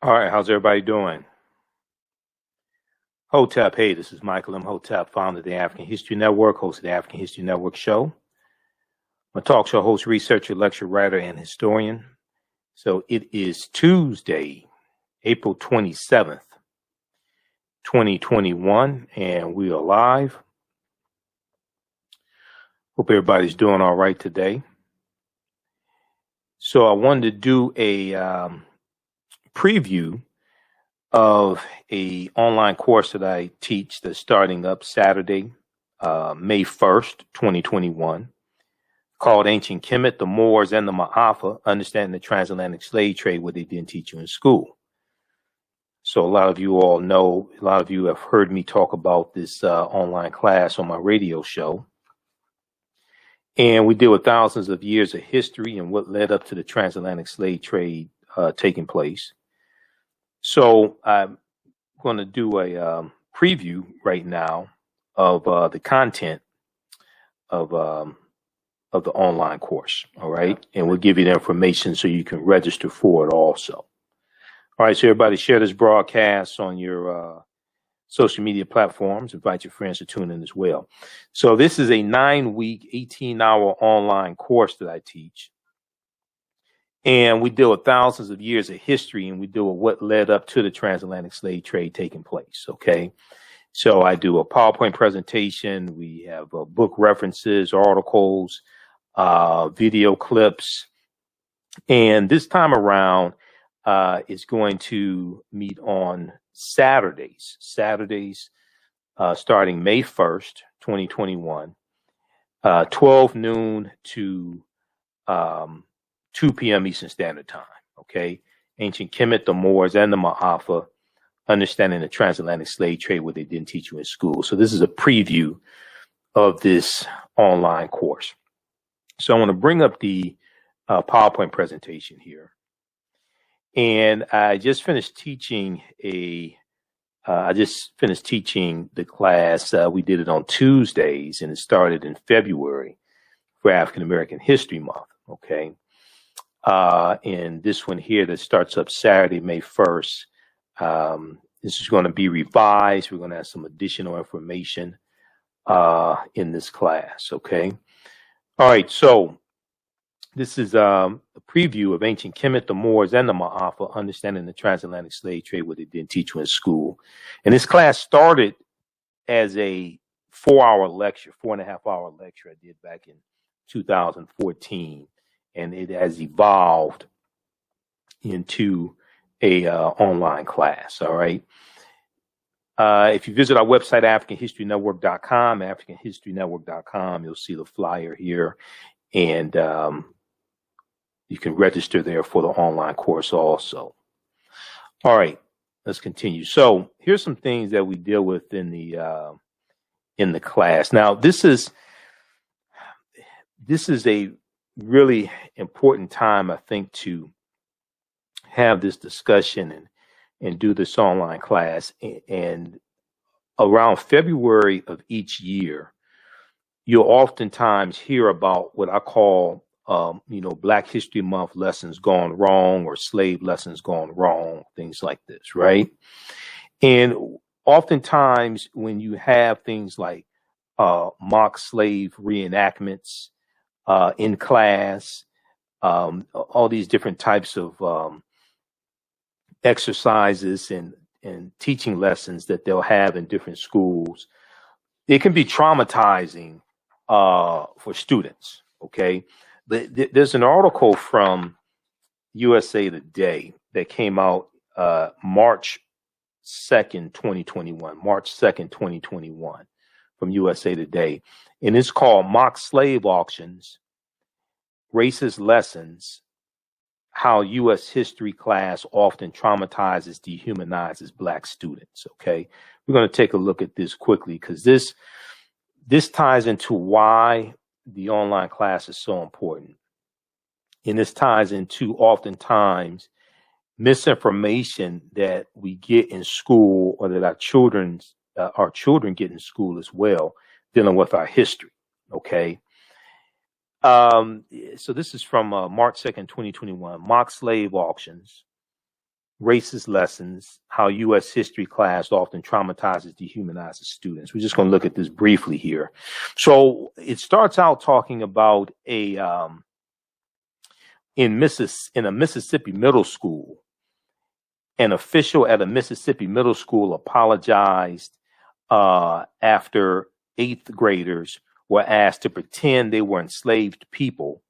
All right, how's everybody doing? Hotep, hey, this is Michael Imhotep, founder of the African History Network, host of the African History Network show. I'm a talk show host, researcher, lecturer, writer, and historian. So it is Tuesday, April 27th, 2021, and we are live. Hope everybody's doing all right today. So I wanted to do a preview of a online course that I teach that's starting up Saturday, May 1st, 2021, called Ancient Kemet, the Moors, and the Maafa, Understanding the Transatlantic Slave Trade, what they didn't teach you in school. So a lot of you all know, a lot of you have heard me talk about this online class on my radio show. And we deal with thousands of years of history and what led up to the transatlantic slave trade taking place. So I'm going to do a preview right now of the content of the online course. All right. And we'll give you the information so you can register for it also. All right. So everybody share this broadcast on your social media platforms. Invite your friends to tune in as well. So this is a 9-week, 18-hour online course that I teach. And we deal with thousands of years of history, and we deal with what led up to the transatlantic slave trade taking place. Okay. So I do a PowerPoint presentation. We have book references, articles, video clips. And this time around, is going to meet on Saturdays, starting May 1st, 2021, 12 noon to 2 p.m. Eastern Standard Time. Okay. Ancient Kemet, the Moors, and the Maafa, Understanding the Transatlantic Slave Trade, what they didn't teach you in school. So this is a preview of this online course. So I want to bring up the PowerPoint presentation here. And I just finished teaching the class. We did it on Tuesdays, and it started in February for African American History Month. Okay. And this one here that starts up Saturday, May 1st. This is going to be revised. We're going to have some additional information in this class. Okay. All right. So this is a preview of Ancient Kemet, the Moors, and the Maafa, Understanding the Transatlantic Slave Trade, what they didn't teach you in school. And this class started as a 4-hour lecture, 4.5-hour lecture I did back in 2014. And it has evolved into a online class. All right. If you visit our website, AfricanHistoryNetwork.com, AfricanHistoryNetwork.com, you'll see the flyer here. And you can register there for the online course also. All right, let's continue. So here's some things that we deal with in the class. Now, this is a really important time, I think, to have this discussion and do this online class. And around February of each year, you'll oftentimes hear about what I call Black History Month lessons gone wrong, or slave lessons gone wrong, things like this, right? And oftentimes when you have things like mock slave reenactments in class, all these different types of exercises and teaching lessons that they'll have in different schools, it can be traumatizing for students, okay? There's an article from USA Today that came out March 2nd, 2021, from USA Today. And it's called Mock Slave Auctions, Racist Lessons, How U.S. History Class Often Traumatizes, Dehumanizes Black Students, okay? We're going to take a look at this quickly because this ties into why the online class is so important. And this ties into oftentimes misinformation that we get in school, or that our children get in school as well, dealing with our history. Okay. So this is from March 2nd, 2021, Mock Slave Auctions, racist lessons, how U.S. history class often traumatizes, dehumanizes students. We're just going to look at this briefly here. So it starts out talking about in a Mississippi middle school, an official at a Mississippi middle school apologized after eighth graders were asked to pretend they were enslaved people,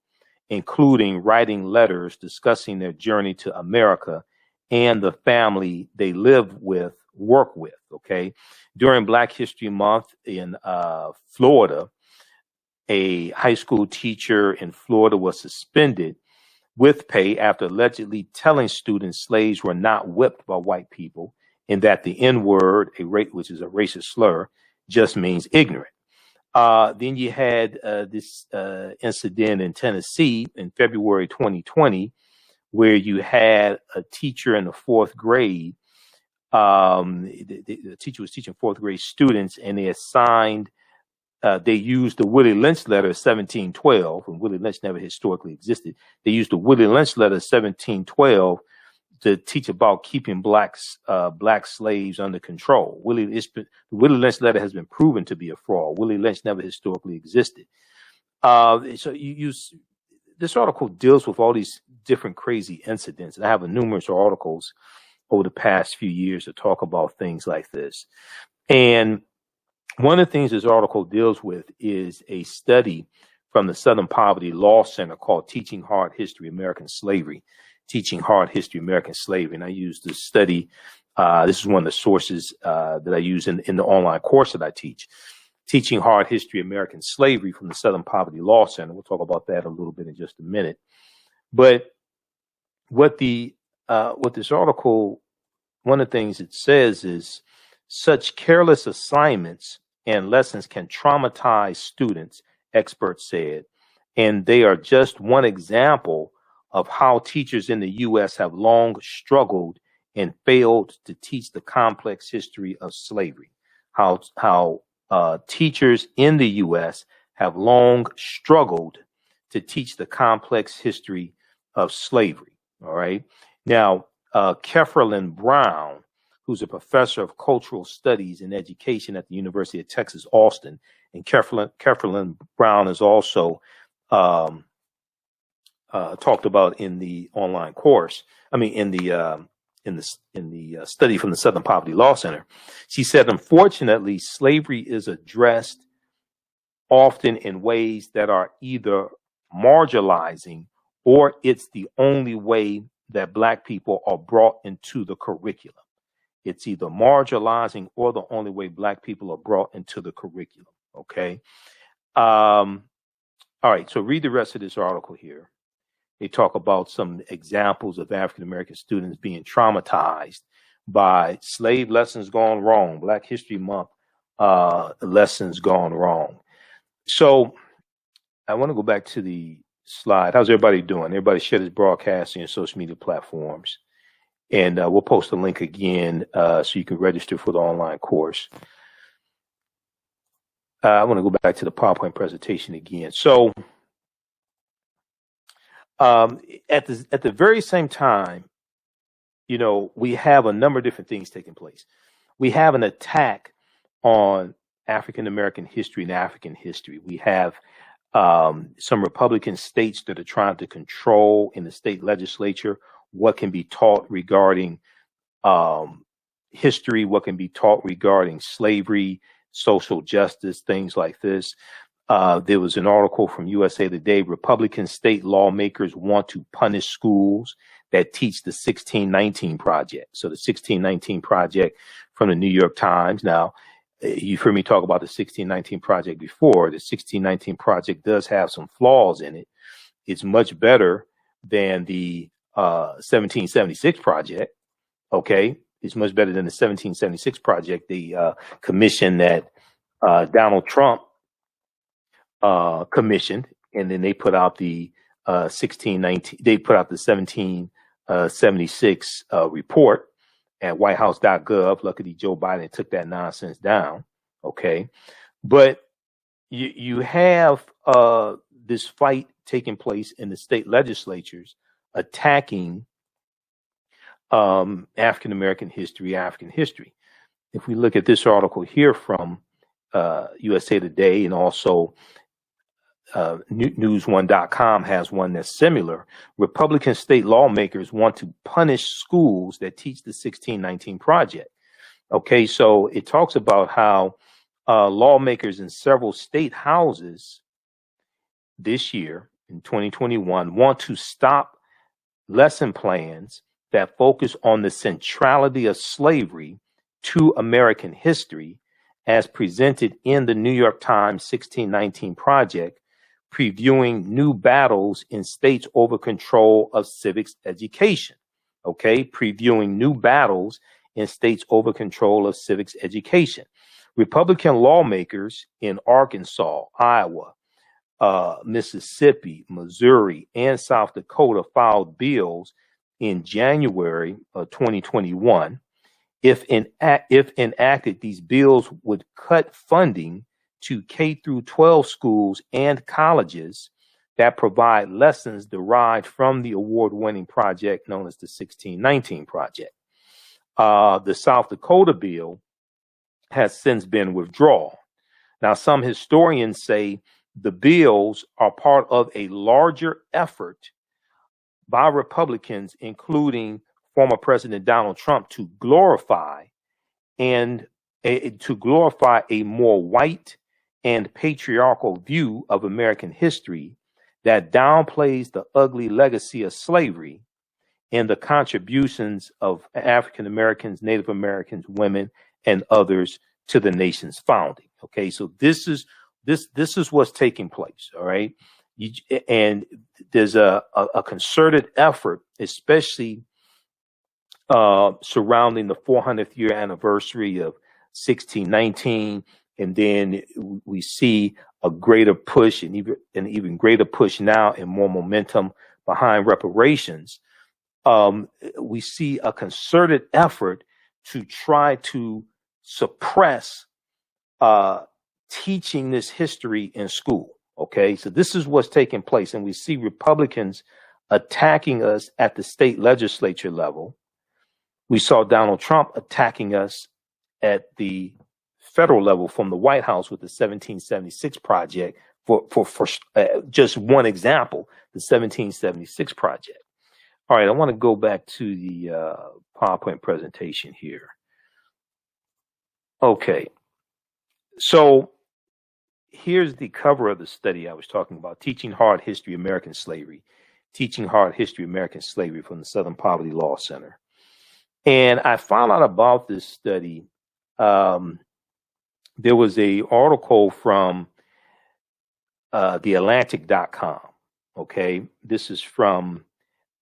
including writing letters discussing their journey to America and the family they work with. Okay. During Black History Month in Florida, a high school teacher in Florida was suspended with pay after allegedly telling students slaves were not whipped by white people and that the N-word, which is a racist slur, just means ignorant. Then you had this incident in Tennessee in February 2020, where you had a teacher in the fourth grade. The teacher was teaching fourth grade students, and they used the Willie Lynch letter 1712, and Willie Lynch never historically existed. They used the Willie Lynch letter 1712 to teach about keeping black slaves under control. The Willie Lynch letter has been proven to be a fraud. Willie Lynch never historically existed. This article deals with all these different crazy incidents. And I have numerous articles over the past few years to talk about things like this. And one of the things this article deals with is a study from the Southern Poverty Law Center called Teaching Hard History, American Slavery. Teaching Hard History, American Slavery. And I use this study. This is one of the sources that I use in the online course that I teach. Teaching Hard History, American Slavery from the Southern Poverty Law Center. We'll talk about that a little bit in just a minute. But what this article, one of the things it says is such careless assignments and lessons can traumatize students, experts said. And they are just one example of how teachers in the U.S. have long struggled and failed to teach the complex history of slavery. How teachers in the U.S. have long struggled to teach the complex history of slavery. All right. Now, Kefferlin Brown, who's a professor of cultural studies and education at the University of Texas, Austin, and Kefferlin Brown is also talked about in the online course. In the study from the Southern Poverty Law Center. She said, unfortunately, slavery is addressed often in ways that are either marginalizing or it's the only way that Black people are brought into the curriculum. It's either marginalizing or the only way Black people are brought into the curriculum. Okay. All right. So read the rest of this article here. They talk about some examples of African-American students being traumatized by slave lessons gone wrong, Black History Month lessons gone wrong. So I want to go back to the slide. How's everybody doing? Everybody share this broadcast on your social media platforms. And we'll post a link again so you can register for the online course. I want to go back to the PowerPoint presentation again. So at the very same time, we have a number of different things taking place. We have an attack on African-American history and African history. We have some Republican states that are trying to control in the state legislature what can be taught regarding history, what can be taught regarding slavery, social justice, things like this. There was an article from USA Today. Republican state lawmakers want to punish schools that teach the 1619 Project. So the 1619 Project from the New York Times. Now, you've heard me talk about the 1619 Project before. The 1619 Project does have some flaws in it. It's much better than the 1776 Project. Okay. It's much better than the 1776 Project, the commission that Donald Trump commissioned, and then they put out the 1619. They put out the 1776 report at whitehouse.gov. Luckily, Joe Biden took that nonsense down. Okay, but you have this fight taking place in the state legislatures attacking African American history, African history. If we look at this article here from USA Today, and also News1.com has one that's similar. Republican state lawmakers want to punish schools that teach the 1619 Project. Okay, so it talks about how lawmakers in several state houses this year in 2021 want to stop lesson plans that focus on the centrality of slavery to American history as presented in the New York Times 1619 Project, previewing new battles in states over control of civics education. Okay, previewing new battles in states over control of civics education. Republican lawmakers in Arkansas, Iowa, Mississippi, Missouri, and South Dakota filed bills in January of 2021. If enacted, these bills would cut funding to K through 12 schools and colleges that provide lessons derived from the award-winning project known as the 1619 Project. The South Dakota bill has since been withdrawn. Now, some historians say the bills are part of a larger effort by Republicans, including former President Donald Trump, to glorify a more white and patriarchal view of American history that downplays the ugly legacy of slavery and the contributions of African Americans, Native Americans, women, and others to the nation's founding. Okay, so this is what's taking place. All right, and there's a concerted effort, especially surrounding the 400th year anniversary of 1619, and then we see a greater push, and even greater push now, and more momentum behind reparations. We see a concerted effort to try to suppress teaching this history in school. Okay, so this is what's taking place, and we see Republicans attacking us at the state legislature level. We saw Donald Trump attacking us at the federal level from the White House with the 1776 Project, for just one example, the 1776 Project. All right, I want to go back to the PowerPoint presentation here. Okay, so here's the cover of the study I was talking about, Teaching Hard History, American Slavery, Teaching Hard History, American Slavery from the Southern Poverty Law Center. And I found out about this study. There was an article from theatlantic.com. Okay, this is from,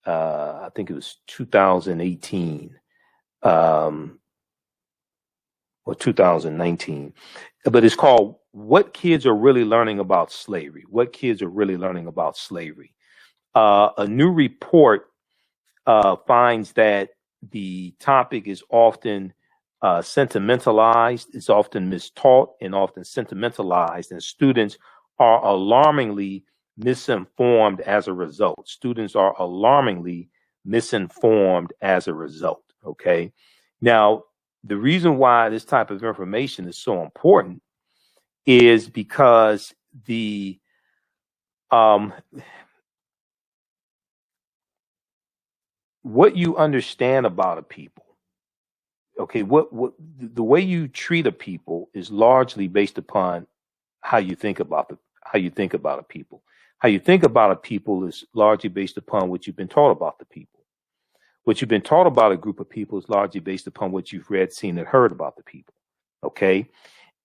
I think it was 2018 or 2019, but it's called What Kids Are Really Learning About Slavery. What Kids Are Really Learning About Slavery. A new report finds that the topic is often sentimentalized, it's often mistaught, and often sentimentalized, and students are alarmingly misinformed as a result. Students are alarmingly misinformed as a result. Okay. Now, the reason why this type of information is so important is because the what you understand about a people, okay, what the way you treat a people is largely based upon how you think about a people. How you think about a people is largely based upon what you've been taught about the people. What you've been taught about a group of people is largely based upon what you've read, seen, and heard about the people. Okay,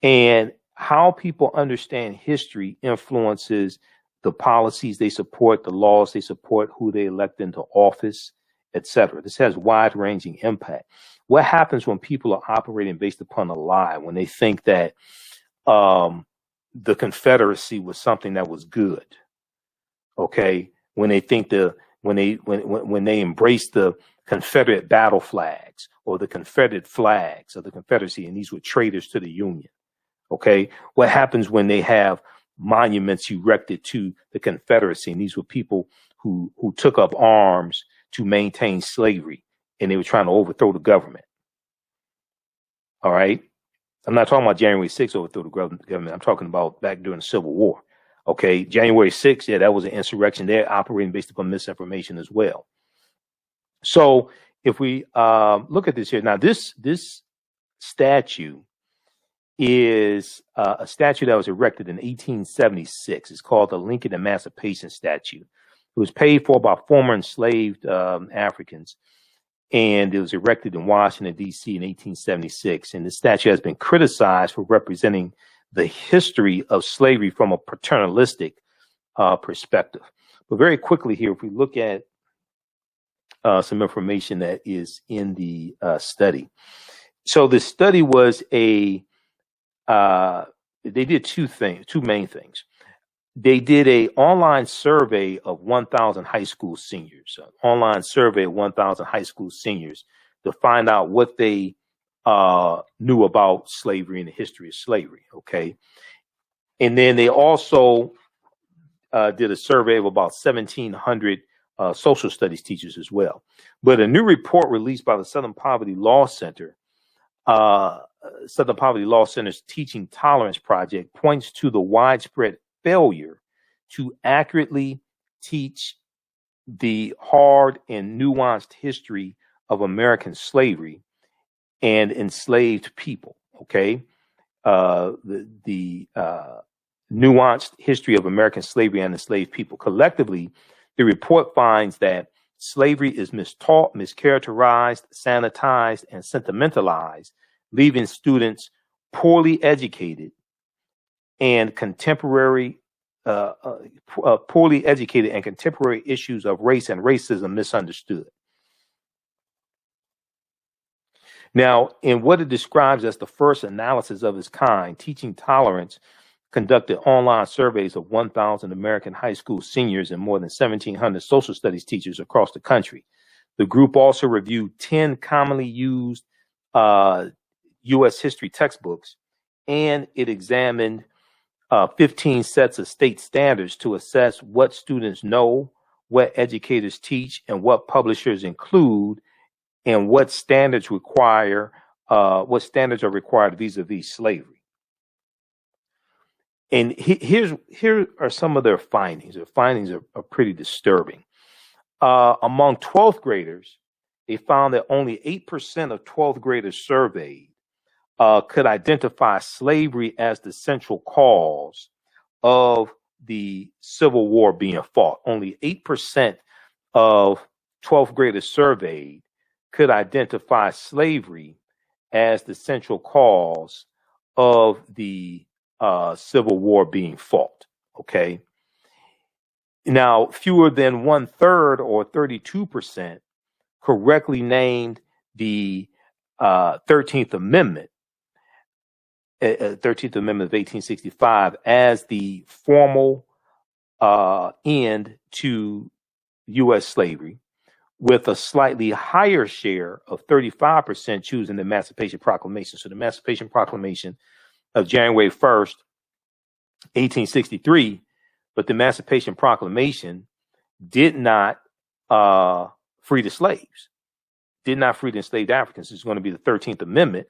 and how people understand history influences the policies they support, the laws they support, who they elect into office, etc. This has wide-ranging impact. What happens when people are operating based upon a lie, when they think that the Confederacy was something that was good? Okay, when they think when they embrace the Confederate battle flags or the Confederate flags of the Confederacy, and these were traitors to the Union. Okay, what happens when they have monuments erected to the Confederacy, and these were people who took up arms to maintain slavery and they were trying to overthrow the government. All right. I'm not talking about January 6th overthrow the government. I'm talking about back during the Civil War. Okay. January 6th, yeah, that was an insurrection. They're operating based upon misinformation as well. So if we look at this here, now this statue is a statue that was erected in 1876. It's called the Lincoln Emancipation Statue. It was paid for by former enslaved Africans, and it was erected in Washington, D.C. in 1876. And the statue has been criticized for representing the history of slavery from a paternalistic perspective. But very quickly here, if we look at some information that is in the study. So the study was they did two main things. They did an online survey of 1,000 high school seniors, to find out what they knew about slavery and the history of slavery. Okay. And then they also did a survey of about 1,700 social studies teachers as well. But a new report released by the Southern Poverty Law Center's Teaching Tolerance Project points to the widespread failure to accurately teach the hard and nuanced history of American slavery and enslaved people. Okay. The nuanced history of American slavery and enslaved people. Collectively, the report finds that slavery is mistaught, mischaracterized, sanitized, and sentimentalized, leaving students poorly educated and contemporary issues of race and racism misunderstood. Now, in what it describes as the first analysis of its kind, Teaching Tolerance conducted online surveys of 1,000 American high school seniors and more than 1,700 social studies teachers across the country. The group also reviewed 10 commonly used U.S. history textbooks, and it examined 15 sets of state standards to assess what students know, what educators teach, and what publishers include, and what standards are required vis-a-vis slavery. And here are some of their findings. Their findings are pretty disturbing. Among 12th graders, they found that only 8% of 12th graders surveyed could identify slavery as the central cause of the Civil War being fought. Only 8% of 12th graders surveyed could identify slavery as the central cause of the Civil War being fought. Okay. Now, fewer than 1/3 or 32% correctly named the 13th Amendment, 13th Amendment of 1865 as the formal end to U.S. slavery, with a slightly higher share of 35% choosing the Emancipation Proclamation. So the Emancipation Proclamation of January 1st, 1863, but the Emancipation Proclamation did not free the slaves, did not free the enslaved Africans. It's going to be the 13th Amendment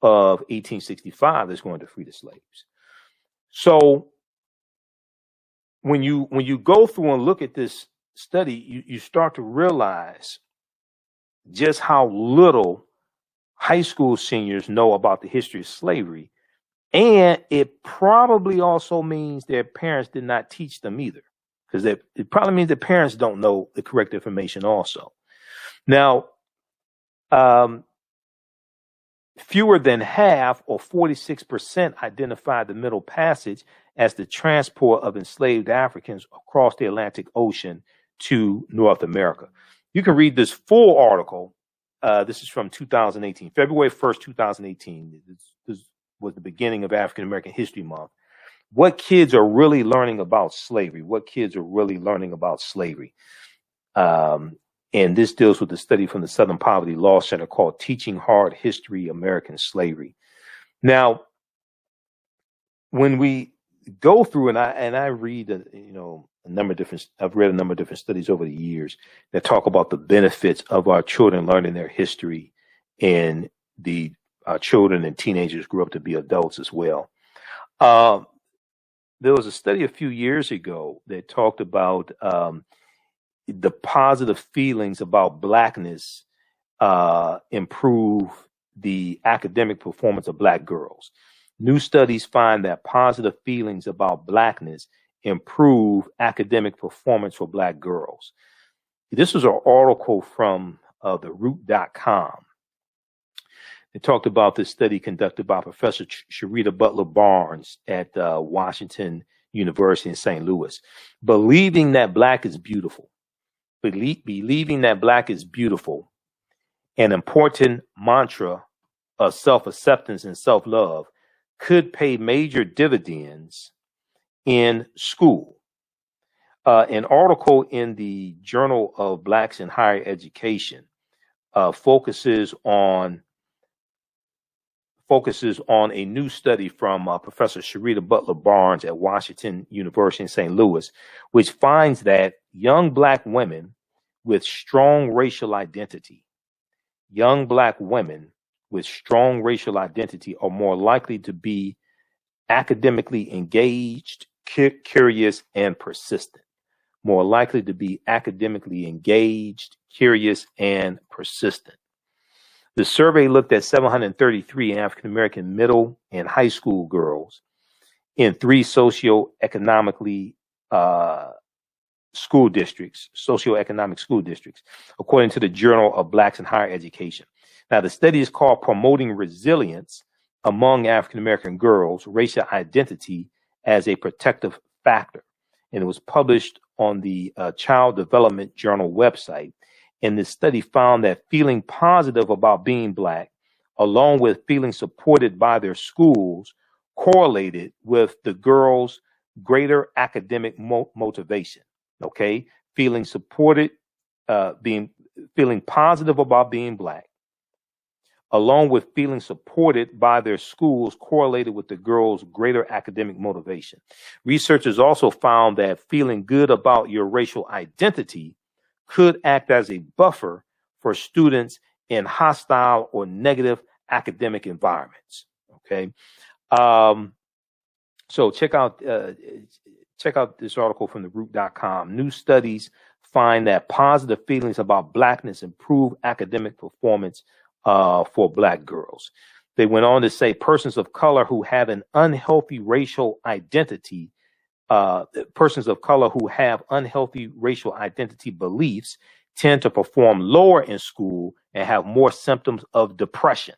of 1865 that's going to free the slaves. So when you go through and look at this study, you start to realize just how little high school seniors know about the history of slavery. And it probably also means their parents did not teach them either, because it probably means their parents don't know the correct information also. Now, fewer than half, or 46%, identified the Middle Passage as the transport of enslaved Africans across the Atlantic Ocean to North America. You can read this full article. This is from 2018, February 1st, 2018. This was the beginning of African American History Month. What kids are really learning about slavery? And this deals with the study from the Southern Poverty Law Center called Teaching Hard History American Slavery. Now, when we go through and I read I've read a number of different studies over the years that talk about the benefits of our children learning their history, and the children and teenagers grow up to be adults as well. Uh, there was a study a few years ago that talked about the positive feelings about blackness improve the academic performance of black girls. New studies find that positive feelings about blackness improve academic performance for black girls. This was an article from the root.com. It talked about this study conducted by Professor Sharita Butler Barnes at Washington University in St. Louis. Believing that black is beautiful. Believing that black is beautiful, an important mantra of self-acceptance and self-love, could pay major dividends in school. An article in the Journal of Blacks in Higher Education focuses on a new study from Professor Sharita Butler Barnes at Washington University in St. Louis, which finds that young black women with strong racial identity, are more likely to be academically engaged, curious, and persistent. More likely to be academically engaged, curious, and persistent. The survey looked at 733 African American middle and high school girls in 3 socioeconomic school districts, according to the Journal of Blacks in Higher Education. Now, the study is called Promoting Resilience Among African American Girls, Racial Identity as a Protective Factor. And it was published on the Child Development Journal website. And the study found that feeling positive about being black, along with feeling supported by their schools, correlated with the girls' greater academic motivation. Okay, feeling supported, feeling positive about being black, along with feeling supported by their schools, correlated with the girls' greater academic motivation. Researchers also found that feeling good about your racial identity could act as a buffer for students in hostile or negative academic environments. Okay, so check out this article from the root.com. New studies find that positive feelings about blackness improve academic performance for black girls. They went on to say persons of color who have an unhealthy racial identity, beliefs tend to perform lower in school and have more symptoms of depression.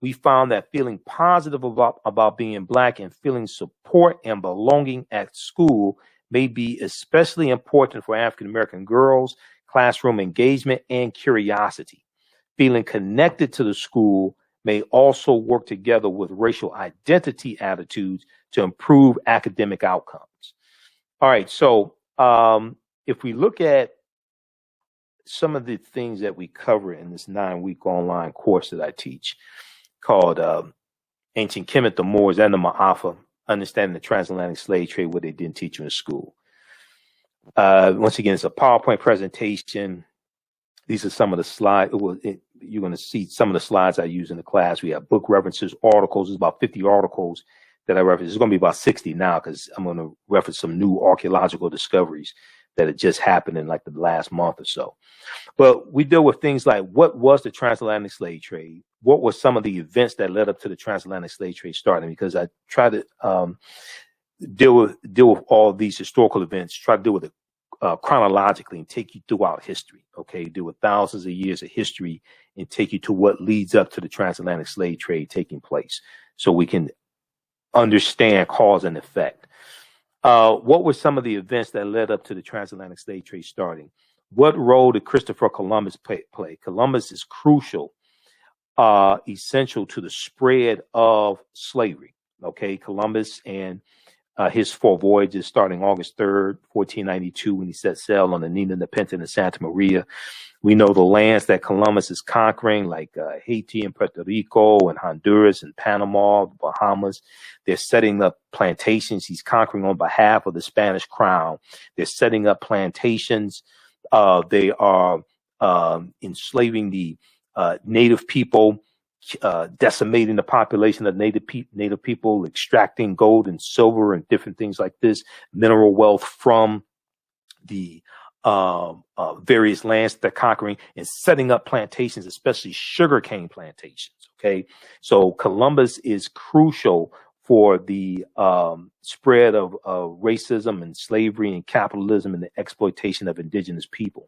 We found that feeling positive about being black and feeling support and belonging at school may be especially important for African American girls, classroom engagement, and curiosity. Feeling connected to the school may also work together with racial identity attitudes to improve academic outcomes. All right, so if we look at some of the things that we cover in this 9-week online course that I teach, called Ancient Kemet, the Moors, and the Maafa, Understanding the Transatlantic Slave Trade, what they didn't teach you in school. Once again, it's a PowerPoint presentation. These are some of the slides. You're going to see some of the slides I use in the class. We have book references, articles. There's about 50 articles that I reference. It's going to be about 60 now because I'm going to reference some new archaeological discoveries that had just happened in like the last month or so. But we deal with things like, what was the transatlantic slave trade? What were some of the events that led up to the transatlantic slave trade starting? Because I try to deal with all of these historical events, try to deal with it chronologically and take you throughout history. Okay, deal with thousands of years of history and take you to what leads up to the transatlantic slave trade taking place, so we can understand cause and effect. What were some of the events that led up to the transatlantic slave trade starting? What role did Christopher Columbus play? Columbus is crucial, essential to the spread of slavery. Okay, Columbus and his 4 voyages starting August 3rd, 1492, when he set sail on the Nina, the Pinta, and Santa Maria. We know the lands that Columbus is conquering, like Haiti and Puerto Rico and Honduras and Panama, the Bahamas. They're setting up plantations. He's conquering on behalf of the Spanish crown. They're setting up plantations. They are enslaving the native people, decimating the population of native people, extracting gold and silver and different things like this, mineral wealth from the various lands they're conquering, and setting up plantations, especially sugarcane plantations. Okay, so Columbus is crucial for the spread of racism and slavery and capitalism and the exploitation of indigenous people.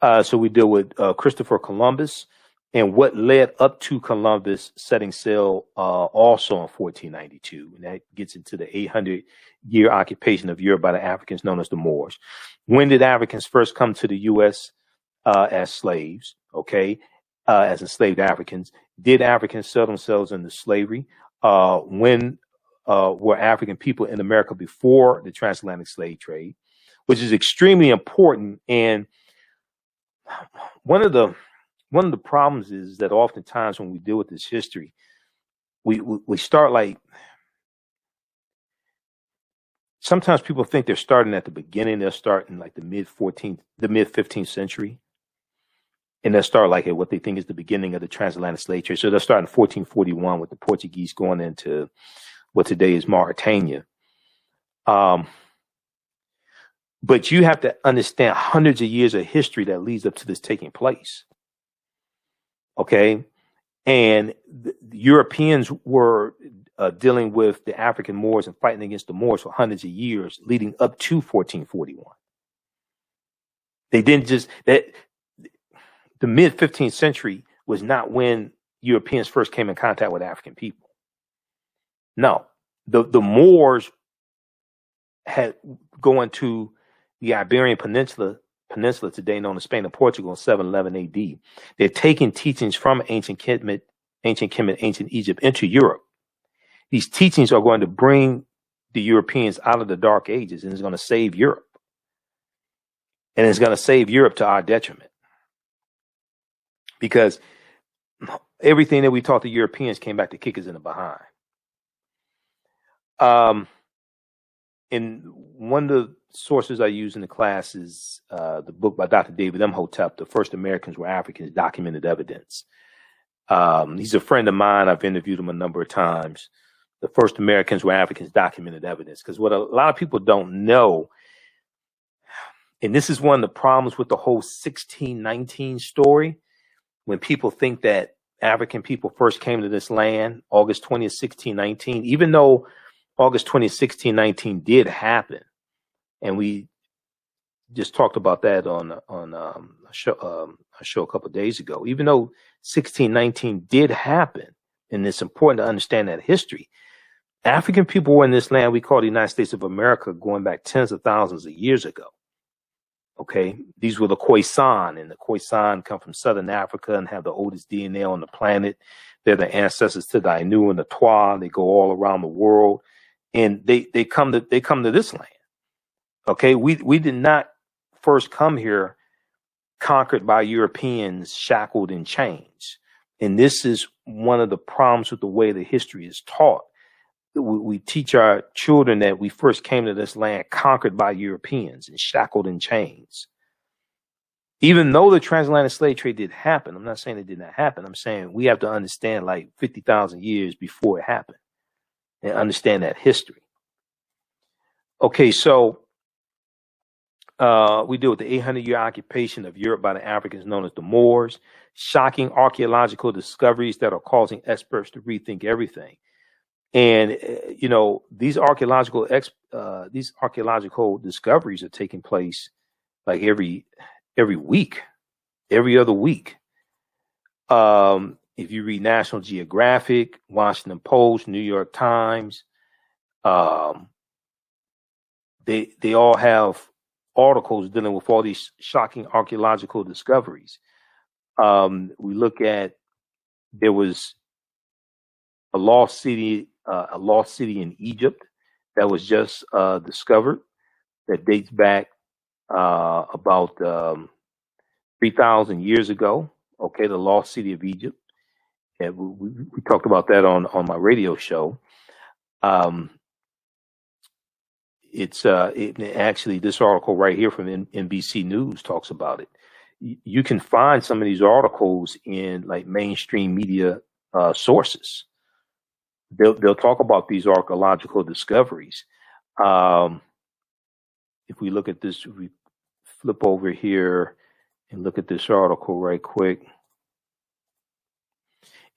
So we deal with Christopher Columbus and what led up to Columbus setting sail also in 1492. And that gets into the 800-year occupation of Europe by the Africans known as the Moors. When did Africans first come to the U.S. As slaves? Okay, as enslaved Africans. Did Africans sell themselves into slavery? When were African people in America before the transatlantic slave trade? Which is extremely important. And one of the problems is that oftentimes when we deal with this history, we start like, sometimes people think they're starting at the beginning. They'll start in like the mid 15th century. And they'll start like at what they think is the beginning of the transatlantic slave trade. So they'll start in 1441 with the Portuguese going into what today is Mauritania. But you have to understand hundreds of years of history that leads up to this taking place. Okay. And the Europeans were dealing with the African Moors and fighting against the Moors for hundreds of years leading up to 1441. They didn't just, that the mid 15th century was not when Europeans first came in contact with African people. No, the Moors had going to the Iberian Peninsula today known as Spain and Portugal in 711 AD. They're taking teachings from ancient Kemet, ancient Egypt into Europe. These teachings are going to bring the Europeans out of the Dark Ages, and it's going to save Europe. And it's going to save Europe to our detriment. Because everything that we taught the Europeans came back to kick us in the behind. And one of the sources I use in the class is the book by Dr. David Imhotep, The First Americans Were Africans, Documented Evidence. He's a friend of mine. I've interviewed him a number of times. The First Americans Were Africans, Documented Evidence. Because what a lot of people don't know, and this is one of the problems with the whole 1619 story, when people think that African people first came to this land, August 20th, 1619, even though August 20th, 1619 did happen. And we just talked about that on a show a couple of days ago. Even though 1619 did happen, and it's important to understand that history, African people were in this land we call the United States of America going back tens of thousands of years ago. Okay, these were the Khoisan, and the Khoisan come from Southern Africa and have the oldest DNA on the planet. They're the ancestors to the Ainu and the Twa. They go all around the world. And they come to this land. Okay, we did not first come here conquered by Europeans, shackled in chains. And this is one of the problems with the way the history is taught. We teach our children that we first came to this land conquered by Europeans and shackled in chains. Even though the transatlantic slave trade did happen, I'm not saying it did not happen. I'm saying we have to understand like 50,000 years before it happened and understand that history. Okay, so we deal with the 800-year occupation of Europe by the Africans known as the Moors, shocking archaeological discoveries that are causing experts to rethink everything. And, you know, these archaeological discoveries are taking place like every week, every other week. If you read National Geographic, Washington Post, New York Times, they all have articles dealing with all these shocking archaeological discoveries. We look at, there was a lost city a lost city in Egypt that was just discovered that dates back about 3,000 years ago. Okay, the lost city of Egypt. And we talked about that on my radio show. Um, actually, this article right here from NBC News talks about it. You can find some of these articles in like mainstream media sources. They'll talk about these archaeological discoveries. If we look at this, if we flip over here and look at this article right quick.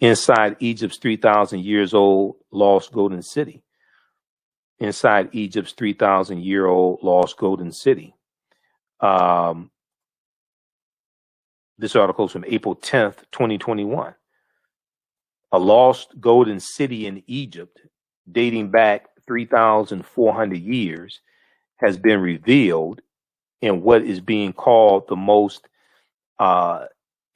Inside Egypt's 3,000 years old lost golden city. Inside Egypt's 3,000 year old lost golden city. This article is from April 10th, 2021. A lost golden city in Egypt dating back 3,400 years has been revealed in what is being called the most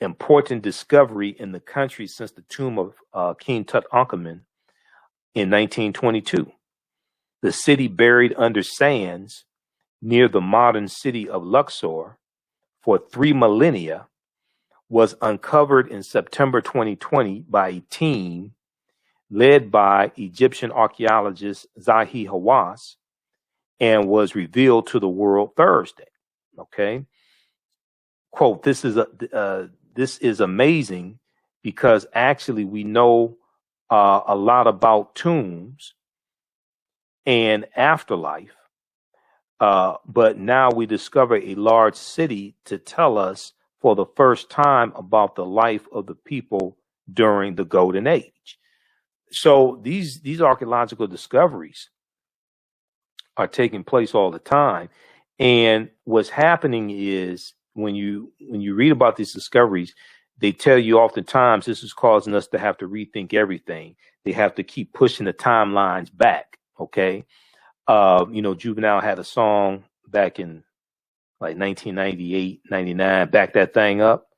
important discovery in the country since the tomb of King Tutankhamun in 1922. The city buried under sands near the modern city of Luxor for 3 millennia was uncovered in September 2020 by a team led by Egyptian archaeologist Zahi Hawass and was revealed to the world Thursday. Okay. Quote, this is amazing because actually we know a lot about tombs and afterlife, but now we discover a large city to tell us for the first time about the life of the people during the Golden Age. So these archaeological discoveries are taking place all the time. And what's happening is when you read about these discoveries, they tell you oftentimes this is causing us to have to rethink everything. They have to keep pushing the timelines back. Okay. Juvenile had a song back in like 1998, 99, back that thing up.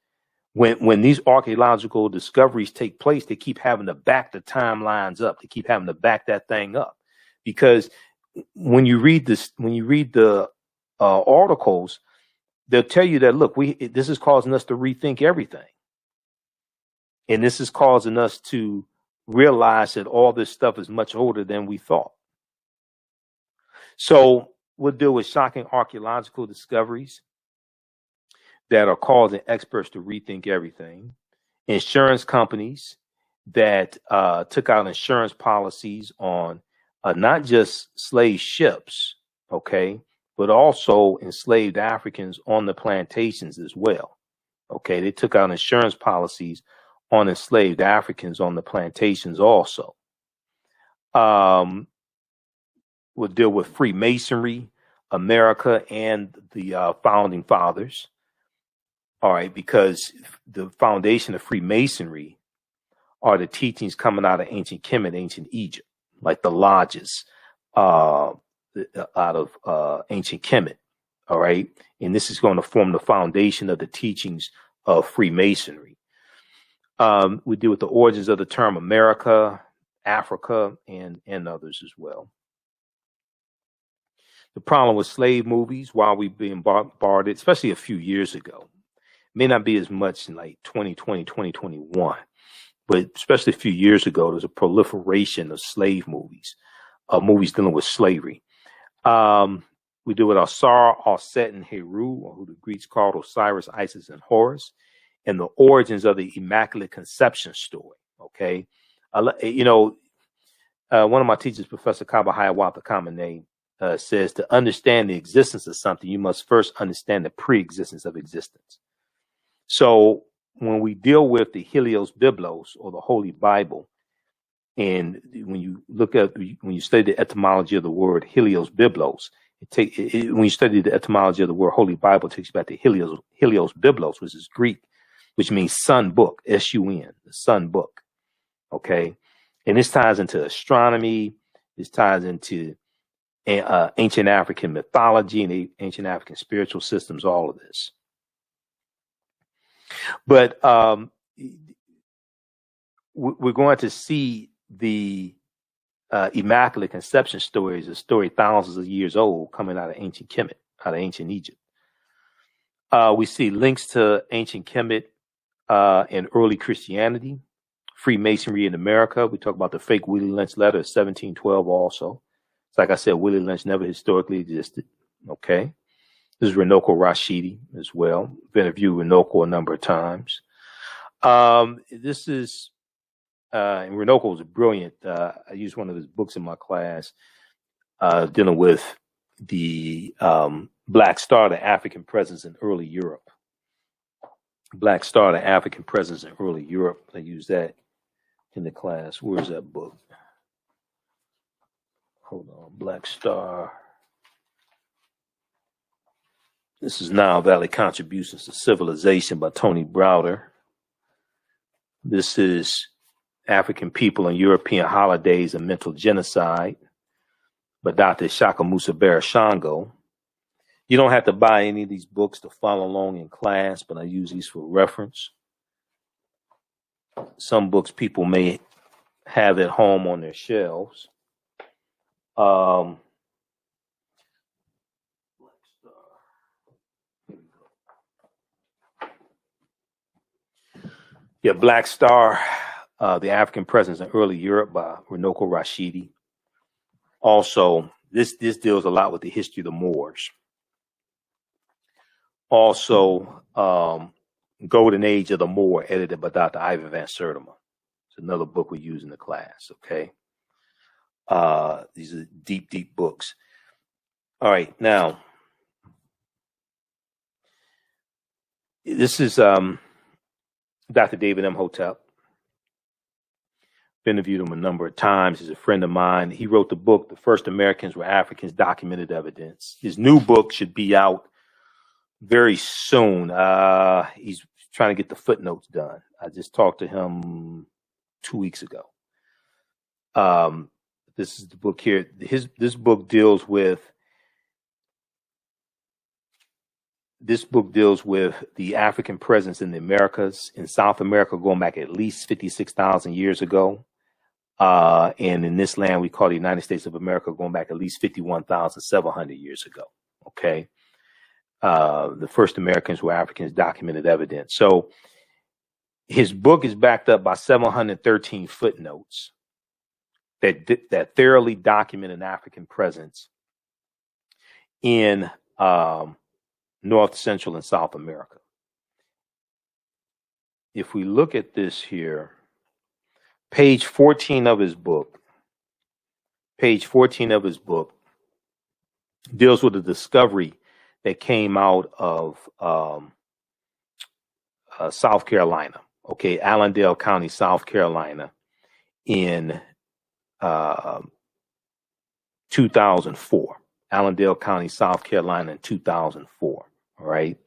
When these archaeological discoveries take place, they keep having to back the timelines up. They keep having to back that thing up because when you read the articles, they'll tell you that, look, this is causing us to rethink everything. And this is causing us to realize that all this stuff is much older than we thought. So we'll deal with shocking archaeological discoveries that are causing experts to rethink everything. Insurance companies that took out insurance policies on not just slave ships, okay, but also enslaved Africans on the plantations as well. Okay, they took out insurance policies on enslaved Africans on the plantations also. We'll deal with Freemasonry, America, and the founding fathers. All right, because the foundation of Freemasonry are the teachings coming out of ancient Kemet, ancient Egypt, like the lodges out of ancient Kemet. All right, and this is going to form the foundation of the teachings of Freemasonry. We deal with the origins of the term America, Africa, and others as well. The problem with slave movies, while we've been bombarded, especially a few years ago, may not be as much in like 2020, 2021, but especially a few years ago, there's a proliferation of slave movies, movies dealing with slavery. We deal with Osar, Osset, and Heru, or who the Greeks called Osiris, Isis, and Horus, and the origins of the Immaculate Conception story. Okay. One of my teachers, Professor Kaba Hiawatha Kamene, says to understand the existence of something, you must first understand the pre-existence of existence. So when we deal with the Helios Biblos, or the Holy Bible, and when you study the etymology of the word Helios Biblos, when you study the etymology of the word Holy Bible, it takes you back to Helios Biblos, which is Greek, which means sun book, S-U-N, the sun book. Okay. And this ties into astronomy. This ties into ancient African mythology and ancient African spiritual systems, all of this. But we're going to see the Immaculate Conception story is a story thousands of years old coming out of ancient Kemet, out of ancient Egypt. We see links to ancient Kemet in early Christianity, Freemasonry in America. We talk about the fake Willie Lynch letter of 1712 also. It's like I said, Willie Lynch never historically existed. Okay. This is Runoko Rashidi as well. I've interviewed Runoko a number of times. This is, and Runoko was brilliant. I used one of his books in my class dealing with the Black Star, the African presence in early Europe. Black Star, the African presence in early Europe. I used that in the class. Where's that book? Hold on. Black Star. This is Nile Valley Contributions to Civilization by Tony Browder. This is African People and European Holidays and Mental Genocide by Dr. Shaka Musa Barashango. You don't have to buy any of these books to follow along in class, but I use these for reference. Some books people may have at home on their shelves. Yeah, Black Star, The African Presence in Early Europe by Runoko Rashidi. Also, this deals a lot with the history of the Moors. Also, Golden Age of the Moor, edited by Dr. Ivan Van Sertima. It's another book we use in the class, okay? These are deep, deep books. All right, now, this is Dr. David Imhotep. I've interviewed him a number of times. He's a friend of mine. He wrote the book, The First Americans Were Africans, Documented Evidence. His new book should be out very soon. He's trying to get the footnotes done. I just talked to him 2 weeks ago. This is the book here. This book deals with the African presence in the Americas, in South America, going back at least 56,000 years ago. And in this land we call the United States of America, going back at least 51,700 years ago. Okay. The first Americans were Africans, documented evidence. So his book is backed up by 713 footnotes that thoroughly document an African presence in North, Central, and South America. If we look at this here, page 14 of his book deals with a discovery that came out of South Carolina, okay, Allendale County, South Carolina, in 2004. Allendale County, South Carolina in 2004, all right?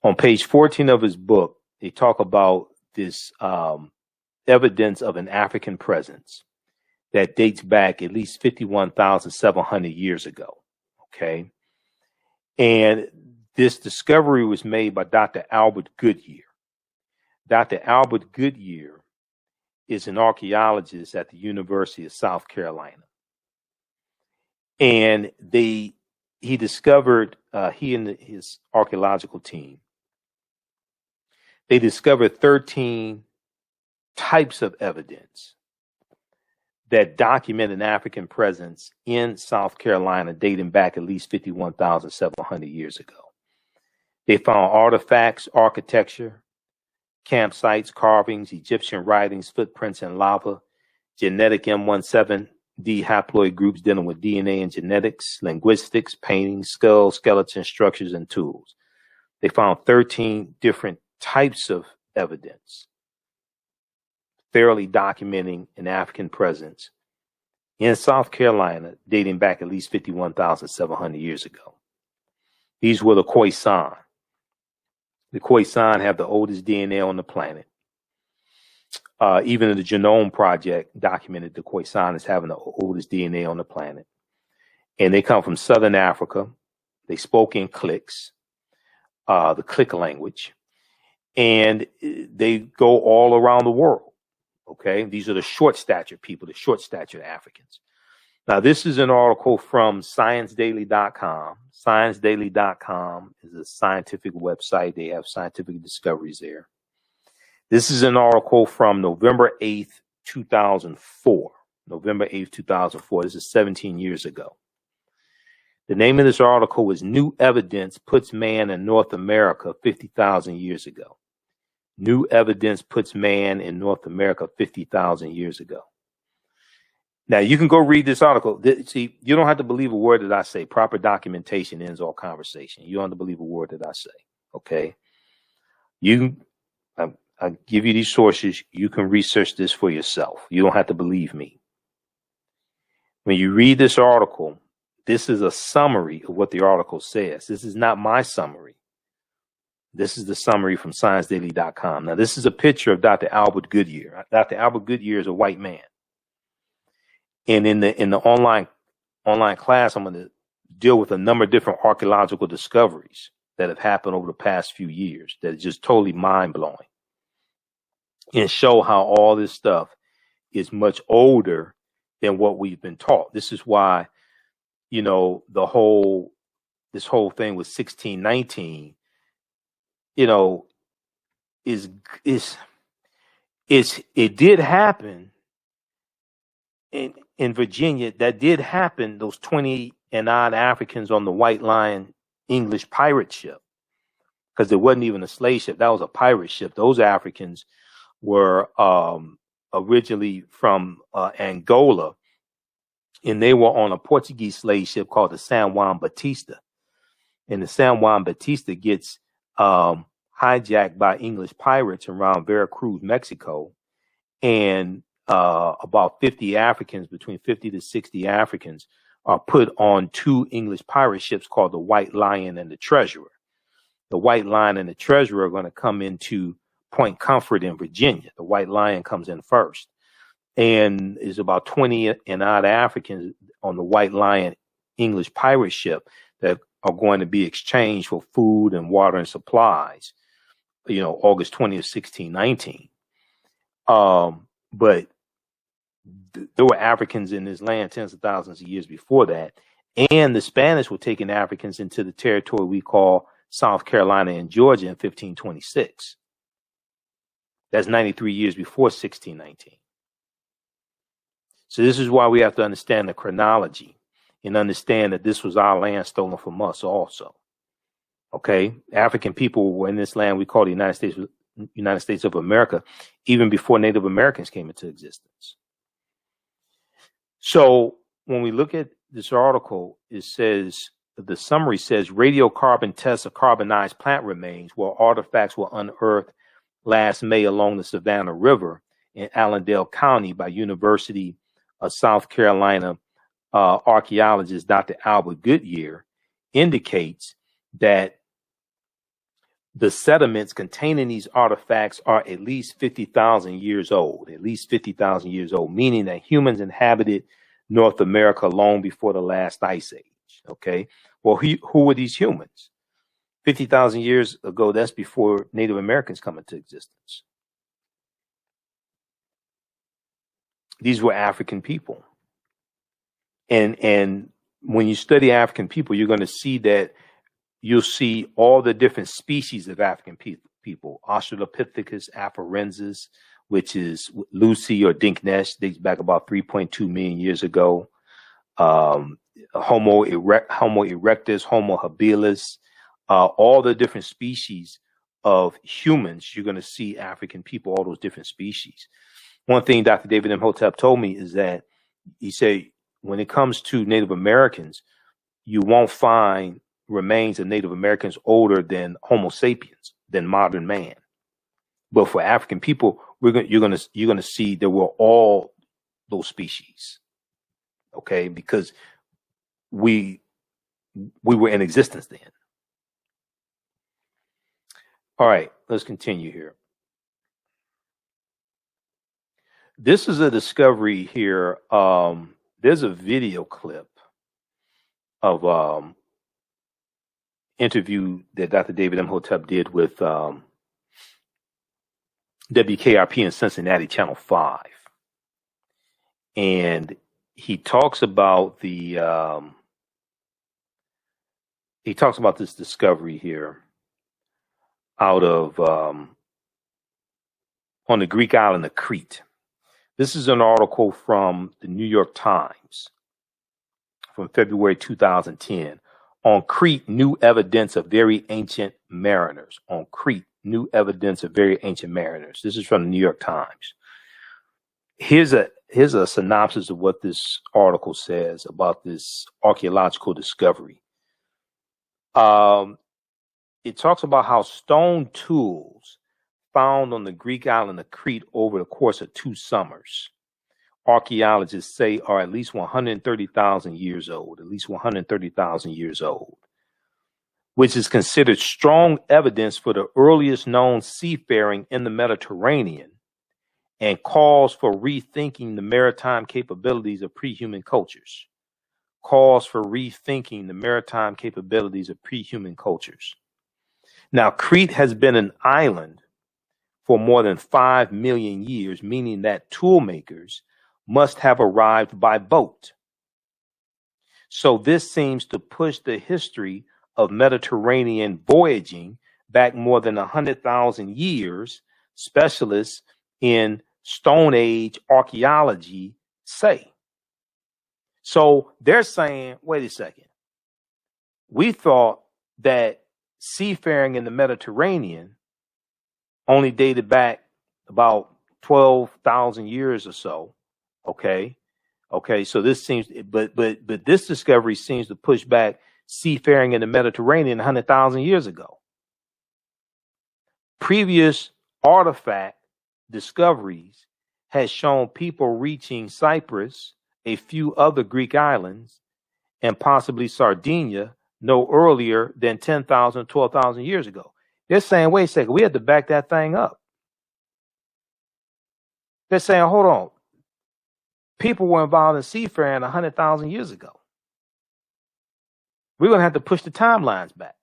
On page 14 of his book, they talk about this evidence of an African presence that dates back at least 51,700 years ago, okay? And this discovery was made by Dr. Albert Goodyear. Dr. Albert Goodyear is an archaeologist at the University of South Carolina. And he discovered, he and his archaeological team, they discovered 13 types of evidence that document an African presence in South Carolina dating back at least 51,700 years ago. They found artifacts, architecture, campsites, carvings, Egyptian writings, footprints in lava, genetic M17D haploid groups dealing with DNA and genetics, linguistics, paintings, skulls, skeletons, structures, and tools. They found 13 different types of evidence thoroughly documenting an African presence in South Carolina dating back at least 51,700 years ago. These were the Khoisan. The Khoisan have the oldest DNA on the planet. Even the Genome Project documented the Khoisan as having the oldest DNA on the planet. And they come from Southern Africa. They spoke in cliques, the click language, and they go all around the world. Okay, these are the short stature people, the short stature Africans. Now, this is an article from ScienceDaily.com. ScienceDaily.com is a scientific website. They have scientific discoveries there. This is an article from November 8th, 2004. November 8th, 2004. This is 17 years ago. The name of this article was New Evidence Puts Man in North America 50,000 years ago. New evidence puts man in North America 50,000 years ago. Now, you can go read this article. See, you don't have to believe a word that I say. Proper documentation ends all conversation. You don't have to believe a word that I say. Okay? I give you these sources. You can research this for yourself. You don't have to believe me. When you read this article, this is a summary of what the article says. This is not my summary. This is the summary from ScienceDaily.com. Now, this is a picture of Dr. Albert Goodyear. Dr. Albert Goodyear is a white man. And in the online class, I'm going to deal with a number of different archaeological discoveries that have happened over the past few years that is just totally mind-blowing, and show how all this stuff is much older than what we've been taught. This is why, you know, this whole thing with 1619, you know, it did happen in Virginia. That did happen. Those 20 and odd Africans on the White Lion English pirate ship, because it wasn't even a slave ship. That was a pirate ship. Those Africans were originally from Angola, and they were on a Portuguese slave ship called the San Juan Batista. And the San Juan Batista gets hijacked by English pirates around Veracruz, Mexico, and about 50 Africans, between 50 to 60 Africans, are put on two English pirate ships called the White Lion and the Treasurer. The White Lion and the Treasurer are going to come into Point Comfort in Virginia. The White Lion comes in first, and is about 20 and odd Africans on the White Lion English pirate ship that are going to be exchanged for food and water and supplies, you know, August 20th, 1619. But there were Africans in this land tens of thousands of years before that. And the Spanish were taking Africans into the territory we call South Carolina and Georgia in 1526. That's 93 years before 1619. So this is why we have to understand the chronology and understand that this was our land stolen from us also. Okay? African people were in this land we call the United States of America even before Native Americans came into existence. So when we look at this article, it says, the summary says, radiocarbon tests of carbonized plant remains where artifacts were unearthed last May along the Savannah River in Allendale County by University of South Carolina archaeologist Dr. Albert Goodyear indicates that the sediments containing these artifacts are at least 50,000 years old, meaning that humans inhabited North America long before the last ice age. Okay. Well, who were these humans? 50,000 years ago, that's before Native Americans come into existence. These were African people. And when you study African people, you're going to see that you'll see all the different species of African people. Australopithecus afarensis, which is Lucy or Dinknesh, dates back about 3.2 million years ago. Homo erectus, Homo habilis, all the different species of humans, you're going to see African people, all those different species. One thing Dr. David Imhotep told me is that he said, when it comes to Native Americans, you won't find remains of Native Americans older than Homo sapiens, than modern man. But for African people, you're gonna see there were all those species, okay? Because we were in existence then. All right, let's continue here. This is a discovery here. There's a video clip of interview that Dr. David Imhotep did with WKRP in Cincinnati, Channel 5. And he talks about this discovery here out of on the Greek island of Crete. This is an article from the New York Times from February 2010. On Crete, new evidence of very ancient mariners. On Crete, new evidence of very ancient mariners. This is from the New York Times. Here's a synopsis of what this article says about this archaeological discovery. It talks about how stone tools found on the Greek island of Crete over the course of 2 summers, archaeologists say are at least 130,000 years old, which is considered strong evidence for the earliest known seafaring in the Mediterranean and calls for rethinking the maritime capabilities of pre-human cultures. Now, Crete has been an island for more than 5 million years, meaning that tool makers must have arrived by boat. So this seems to push the history of Mediterranean voyaging back more than 100,000 years, specialists in Stone Age archaeology say. So they're saying, wait a second, we thought that seafaring in the Mediterranean only dated back about 12,000 years or so. Okay, so this seems, but this discovery seems to push back seafaring in the Mediterranean 100,000 years ago. Previous artifact discoveries has shown people reaching Cyprus, a few other Greek islands, and possibly Sardinia no earlier than 10,000, 12,000 years ago. They're saying, wait a second, we had to back that thing up. They're saying, hold on. People were involved in seafaring 100,000 years ago. We're going to have to push the timelines back.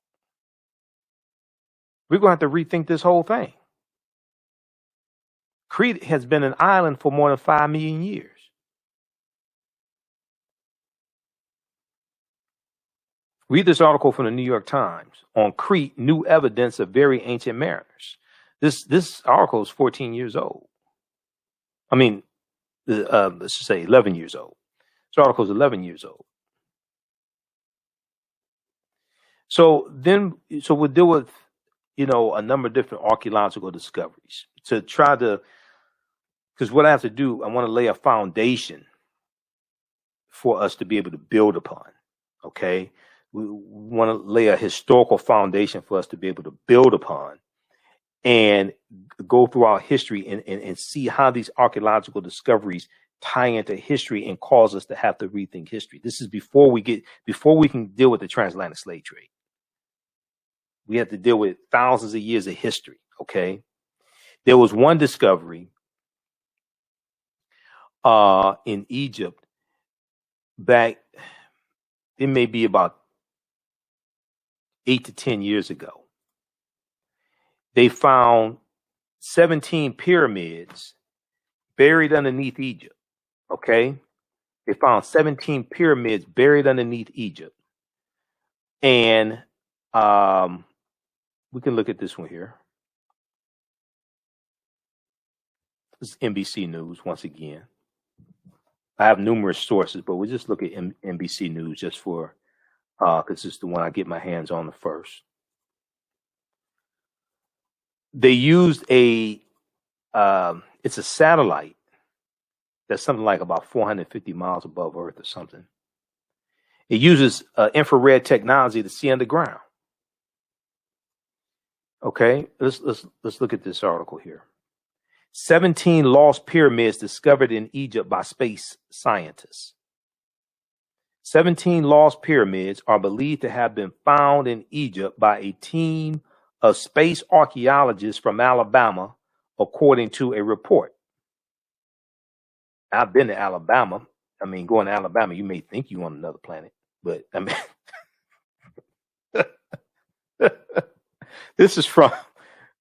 We're going to have to rethink this whole thing. Crete has been an island for more than 5 million years. Read this article from the New York Times. On Crete, new evidence of very ancient mariners. This article is 14 years old. I mean, let's just say 11 years old. This article is 11 years old. So we'll deal with, a number of different archaeological discoveries to try to, because what I have to do, I want to lay a foundation for us to be able to build upon. Okay. We want to lay a historical foundation for us to be able to build upon and go through our history and see how these archaeological discoveries tie into history and cause us to have to rethink history. This is before we can deal with the transatlantic slave trade. We have to deal with thousands of years of history. Okay. There was one discovery in Egypt back, it may be about 8 to 10 years ago. They found 17 pyramids buried underneath Egypt. Okay. They found 17 pyramids buried underneath Egypt. And we can look at this one here. This is NBC News once again. I have numerous sources, but we'll just look at NBC News just for, because it's the one I get my hands on the first. They used it's a satellite that's something like about 450 miles above Earth or something. It uses infrared technology to see underground. Okay, let's look at this article here. 17 lost pyramids discovered in Egypt by space scientists. 17 lost pyramids are believed to have been found in Egypt by a team of space archaeologists from Alabama, according to a report. I've been to Alabama. I mean, going to Alabama, you may think you're on another planet, but I mean, this is from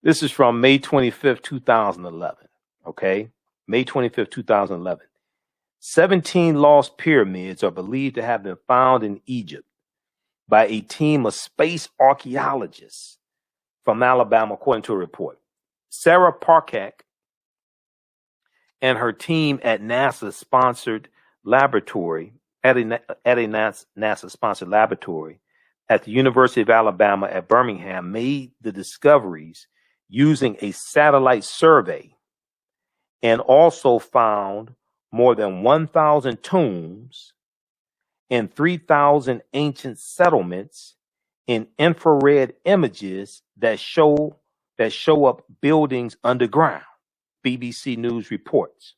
This is from May 25th, 2011. Okay. May 25th, 2011. 17 lost pyramids are believed to have been found in Egypt by a team of space archaeologists from Alabama, according to a report. Sarah Parkak and her team at NASA-sponsored laboratory, at a NASA-sponsored laboratory at the University of Alabama at Birmingham made the discoveries using a satellite survey and also found more than 1,000 tombs and 3,000 ancient settlements in infrared images that show up buildings underground, BBC News reports.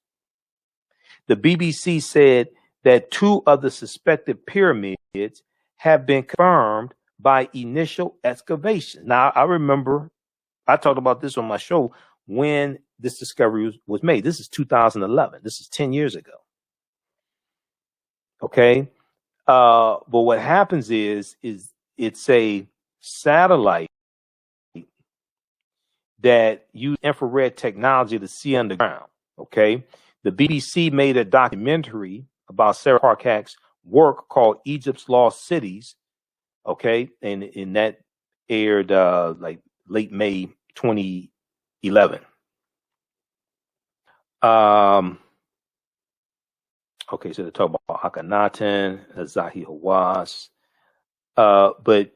The BBC said that 2 of the suspected pyramids have been confirmed by initial excavation. Now, I remember I talked about this on my show when this discovery was made. This is 2011. This is 10 years ago. Okay. But what happens is it's a satellite that uses infrared technology to see underground. Okay. The BBC made a documentary about Sarah Parkak's work called Egypt's Lost Cities. Okay. And that aired like late May 2011. Okay, so they talk about Akhenaten, Zahi Hawass. But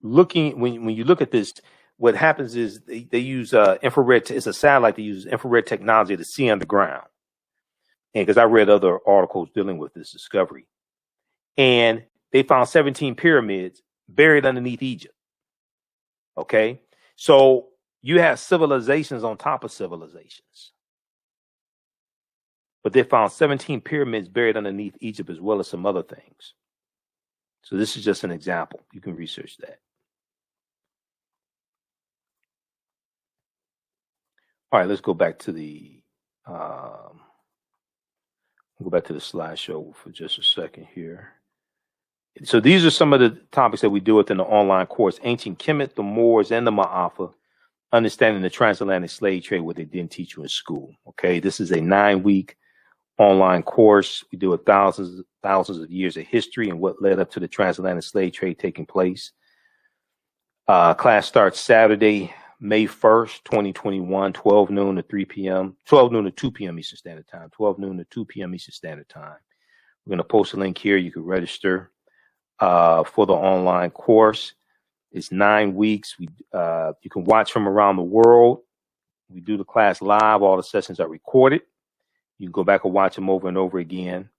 looking when you look at this, what happens is they use infrared. It's a satellite that uses infrared technology to see underground. And because I read other articles dealing with this discovery, and they found 17 pyramids buried underneath Egypt. Okay, so you have civilizations on top of civilizations. But they found 17 pyramids buried underneath Egypt as well as some other things. So this is just an example. You can research that. All right, let's go back to the slideshow for just a second here. So these are some of the topics that we deal with in the online course: ancient Kemet, the Moors, and the Maafa. Understanding the transatlantic slave trade, what they didn't teach you in school. Okay, this is a 9-week online course. We deal with thousands of years of history and what led up to the transatlantic slave trade taking place. Class starts Saturday, May 1st, 2021, 12 noon to 2 p.m. Eastern Standard Time, 12 noon to 2 p.m. Eastern Standard Time. We're going to post a link here. You can register for the online course. It's 9 weeks. You can watch from around the world. We do the class live. All the sessions are recorded. You can go back and watch them over and over again.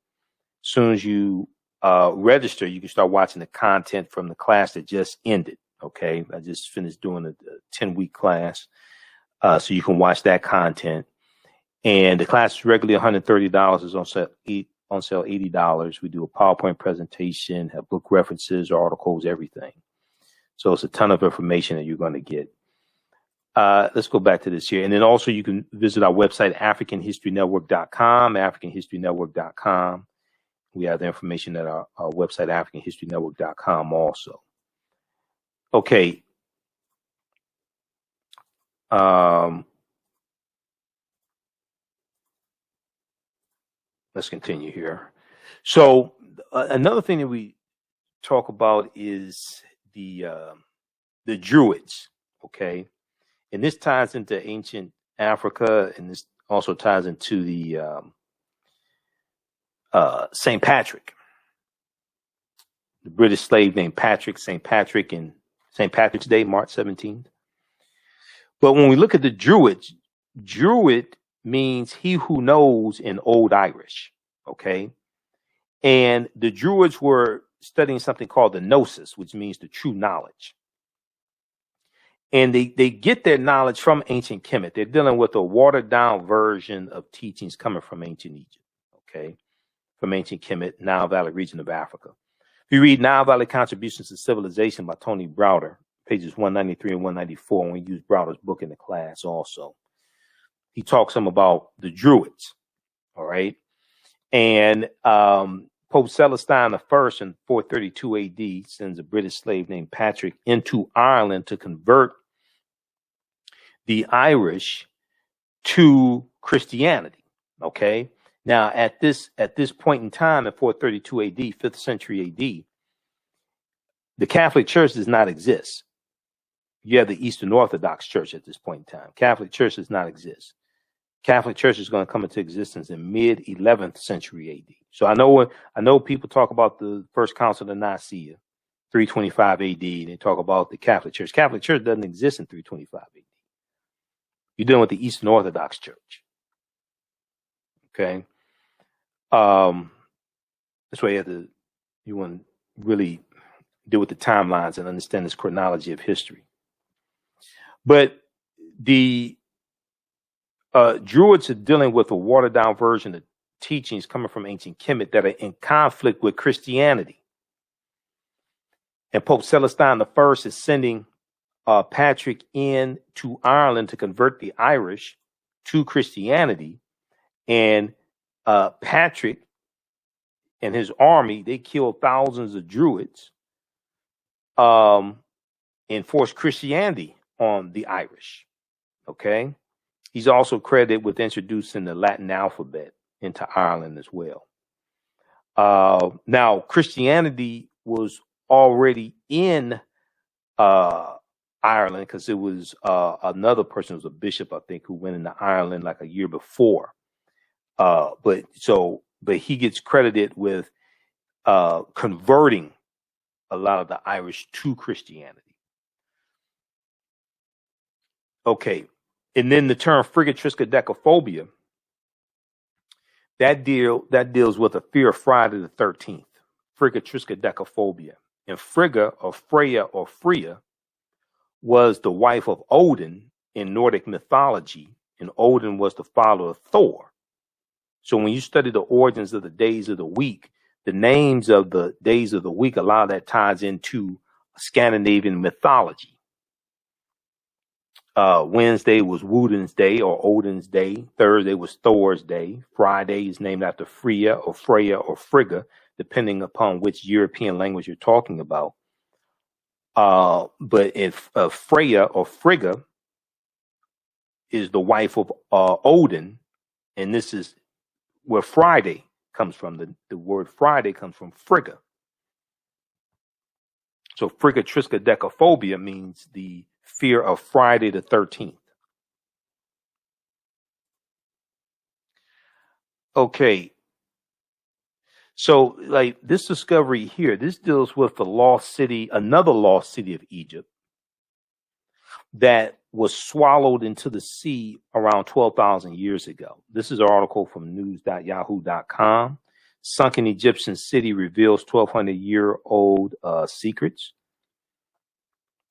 As soon as you register, you can start watching the content from the class that just ended. Okay, I just finished doing a 10-week class, so you can watch that content. And the class is regularly $130. Is on sale $80. We do a PowerPoint presentation, have book references, articles, everything. So it's a ton of information that you're going to get. Let's go back to this here. And then also you can visit our website, AfricanHistoryNetwork.com, AfricanHistoryNetwork.com. We have the information at our website, AfricanHistoryNetwork.com also. Okay. Let's continue here. So another thing that we talk about is the Druids. Okay. And this ties into ancient Africa, and this also ties into the St. Patrick, the British slave named Patrick, St. Patrick, and St. Patrick's Day, March 17th. But when we look at the Druids, Druid means he who knows in Old Irish, okay? And the Druids were studying something called the Gnosis, which means the true knowledge. And they get their knowledge from ancient Kemet. They're dealing with a watered down version of teachings coming from ancient Egypt, okay? From ancient Kemet, Nile Valley region of Africa. If you read Nile Valley Contributions to Civilization by Tony Browder, pages 193 and 194, and we use Browder's book in the class also, he talks some about the Druids, all right? And Pope Celestine I in 432 AD sends a British slave named Patrick into Ireland to convert the Irish to Christianity. Okay. Now, at this point in time, at 432 AD, 5th century AD, the Catholic Church does not exist. You have the Eastern Orthodox Church at this point in time. Catholic Church does not exist. Catholic Church is going to come into existence in mid 11th century AD. So I know people talk about the First Council of Nicaea, 325 AD. They talk about the Catholic Church. Catholic Church doesn't exist in 325 AD. You're dealing with the Eastern Orthodox Church. Okay. That's why you want to really deal with the timelines and understand this chronology of history. But the Druids are dealing with a watered down version of teachings coming from ancient Kemet that are in conflict with Christianity. And Pope Celestine I is sending Patrick in to Ireland to convert the Irish to Christianity. And Patrick and his army, they killed thousands of Druids and forced Christianity on the Irish. Okay. He's also credited with introducing the Latin alphabet into Ireland as well. Now, Christianity was already in Ireland because it was another person, was a bishop, I think, who went into Ireland like a year before. But he gets credited with converting a lot of the Irish to Christianity. Okay. And then the term frigatriskaidekaphobia, that deals with a fear of Friday the 13th. Frigatriskaidekaphobia. And Frigga or Freya or Freya was the wife of Odin in Nordic mythology, and Odin was the father of Thor. So when you study the origins of the days of the week, the names of the days of the week, a lot of that ties into Scandinavian mythology. Wednesday was Woden's day or Odin's day. Thursday was Thor's day. Friday is named after Freya or Frigga, depending upon which European language you're talking about. But if Freya or Frigga is the wife of Odin, and this is where Friday comes from. The word Friday comes from Frigga. So frigatriskaidekaphobia means the fear of Friday the 13th. Okay. So like this discovery here, this deals with the lost city, another lost city of Egypt that was swallowed into the sea around 12,000 years ago. This is an article from news.yahoo.com. Sunken Egyptian city reveals 1,200-year-old secrets.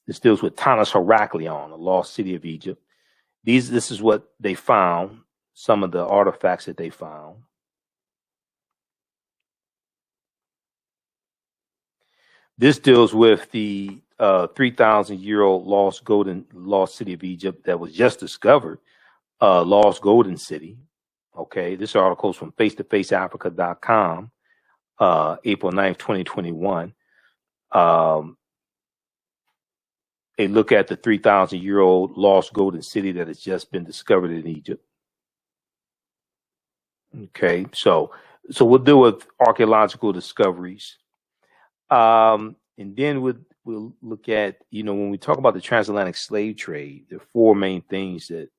This deals with Tanis Heraklion, a lost city of Egypt. This is what they found, some of the artifacts that they found. This deals with the 3,000-year-old lost city of Egypt that was just discovered, lost golden city. Okay, this article is from face-to-faceafrica.com, April 9th, 2021. A look at the 3,000-year-old lost golden city that has just been discovered in Egypt. Okay, so we'll deal with archaeological discoveries. And then we'll look at, when we talk about the transatlantic slave trade, there are four main things that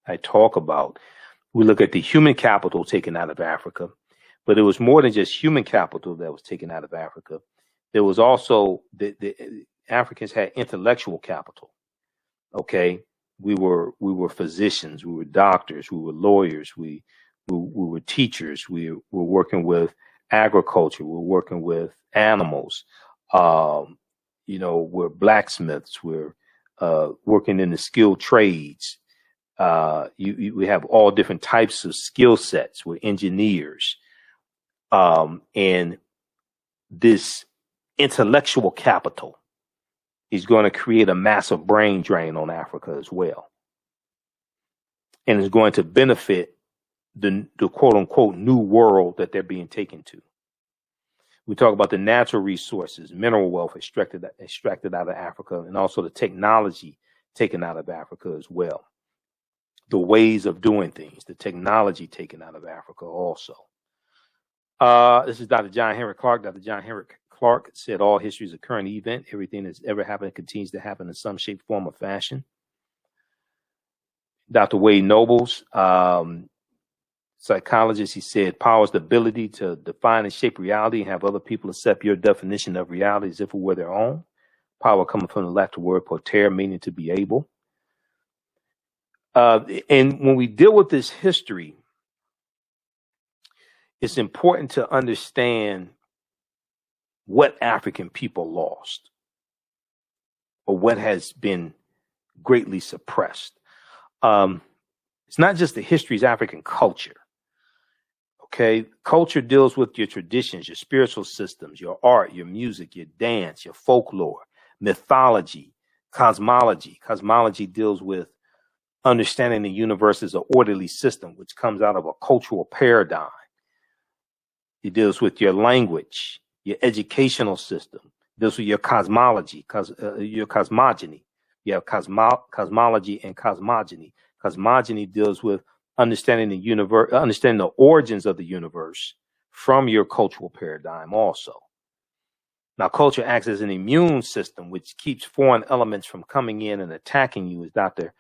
I talk about. We look at the human capital taken out of Africa, but it was more than just human capital that was taken out of Africa. There was also the Africans had intellectual capital. Okay, we were physicians, we were doctors, we were lawyers, we were teachers, we were working with agriculture, we were working with animals. We're blacksmiths, we're working in the skilled trades. We have all different types of skill sets. We're engineers. And this intellectual capital is going to create a massive brain drain on Africa as well. And is going to benefit the quote unquote new world that they're being taken to. We talk about the natural resources, mineral wealth extracted out of Africa, and also the technology taken out of Africa as well. The ways of doing things, the technology taken out of Africa also. This is Dr. John Henrik Clarke. Dr. John Henrik Clarke said all history is a current event. Everything that's ever happened continues to happen in some shape, form, or fashion. Dr. Wade Nobles, psychologist, he said, power is the ability to define and shape reality and have other people accept your definition of reality as if it were their own. Power coming from the Latin word potere, meaning to be able. And when we deal with this history, it's important to understand what African people lost or what has been greatly suppressed. It's not just the history, it's African culture. Okay, culture deals with your traditions, your spiritual systems, your art, your music, your dance, your folklore, mythology, cosmology. Cosmology deals with understanding the universe as an orderly system, which comes out of a cultural paradigm. It deals with your language, your educational system. It deals with your cosmology, your cosmogony. You have cosmology and cosmogony. Cosmogony deals with understanding the universe, understanding the origins of the universe from your cultural paradigm also. Now, culture acts as an immune system, which keeps foreign elements from coming in and attacking you, as Dr.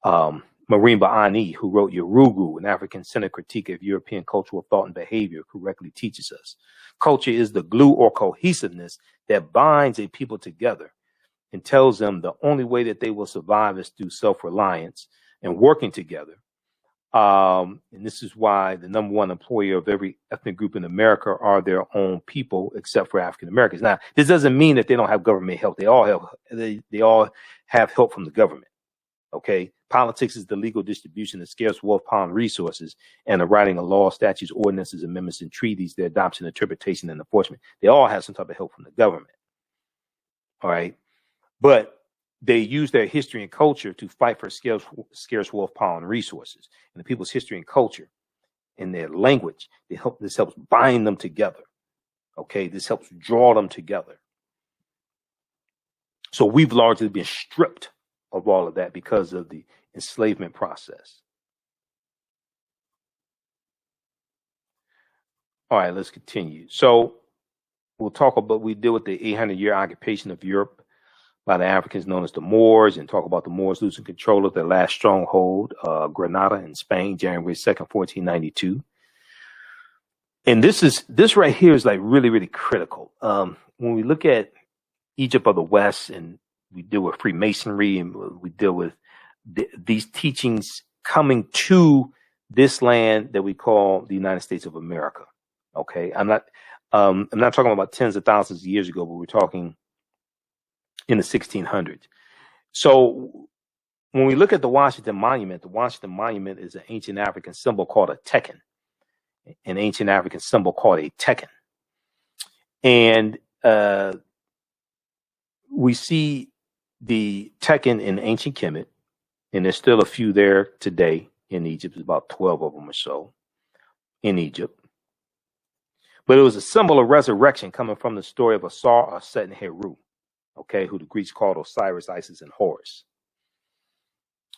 Marimba Ani, who wrote Yorugu, an African-centered critique of European cultural thought and behavior, correctly teaches us. Culture is the glue or cohesiveness that binds a people together and tells them the only way that they will survive is through self-reliance and working together. And this is why the number one employer of every ethnic group in America are their own people, except for African Americans. Now, this doesn't mean that they don't have government help. They all have help from the government. Okay, politics is the legal distribution of scarce wealth, power, and resources, and the writing of laws, statutes, ordinances, amendments, and treaties, their adoption, interpretation, and enforcement. They all have some type of help from the government. All right, but they use their history and culture to fight for scarce wealth, power, and resources. And the people's history and culture and their language, this helps bind them together. Okay, this helps draw them together. So we've largely been stripped of all of that because of the enslavement process. All right, let's continue. So we'll talk about, we deal with the 800-year occupation of Europe by the Africans known as the Moors, and talk about the Moors losing control of their last stronghold, Granada in Spain, January 2nd, 1492. And this right here is like really, really critical. When we look at Egypt of the West and we deal with Freemasonry and we deal with these teachings coming to this land that we call the United States of America. Okay, I'm not talking about tens of thousands of years ago, but we're talking in the 1600s. So when we look at the Washington Monument is an ancient African symbol called a tekken, an ancient African symbol called a tekken. And we see the tekken in ancient Kemet, and there's still a few there today in Egypt. There's about 12 of them or so in Egypt. But it was a symbol of resurrection coming from the story of Asar, Set, and Heru. Okay, who the Greeks called Osiris, Isis, and Horus.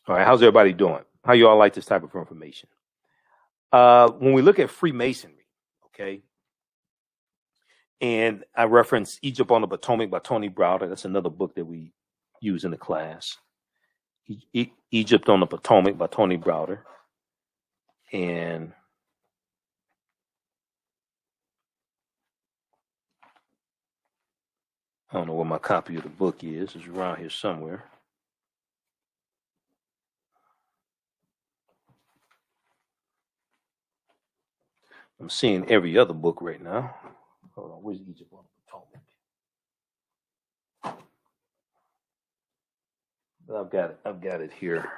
All right, how's everybody doing? How you all like this type of information? When we look at Freemasonry, okay, and I reference Egypt on the Potomac by Tony Browder. That's another book that we use in the class. Egypt on the Potomac by Tony Browder. And I don't know where my copy of the book is. It's around here somewhere. I'm seeing every other book right now. Hold on, where's Egypt on the Potomac? I've got it here.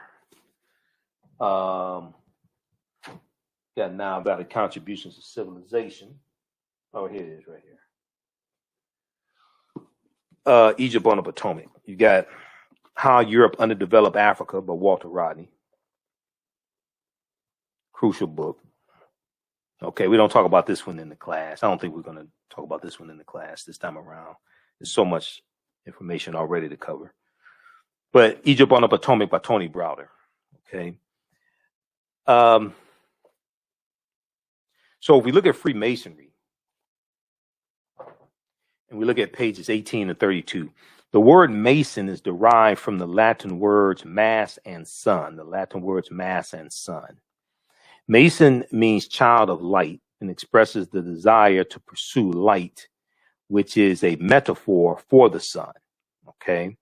Got now about the contributions of civilization. Oh, here it is right here. Egypt on the Potomac. You got How Europe Underdeveloped Africa by Walter Rodney. Crucial book. Okay, we don't talk about this one in the class. I don't think we're going to talk about this one in the class this time around. There's so much information already to cover. But Egypt on the Potomac by Tony Browder. Okay. So if we look at Freemasonry and we look at pages 18 and 32, the word Mason is derived from the Latin words mass and sun. The Latin words mass and sun. Mason means child of light and expresses the desire to pursue light, which is a metaphor for the sun. Okay.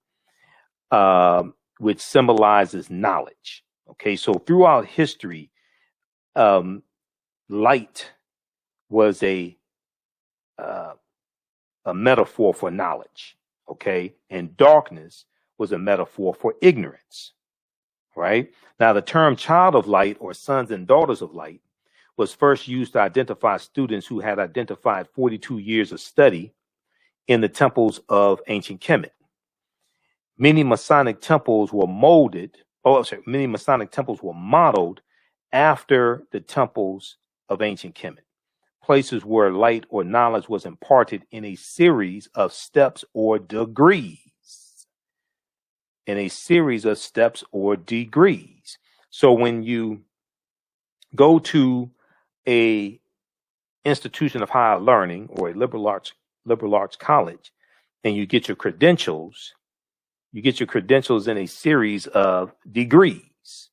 Which symbolizes knowledge. Okay. So throughout history, light was a metaphor for knowledge, okay? And darkness was a metaphor for ignorance, right? Now, the term child of light or sons and daughters of light was first used to identify students who had identified 42 years of study in the temples of ancient Kemet. Many Masonic temples were modeled after the temples of ancient Kemet, places where light or knowledge was imparted in a series of steps or degrees. So when you go to a institution of higher learning or a liberal arts college and you get your credentials in a series of degrees,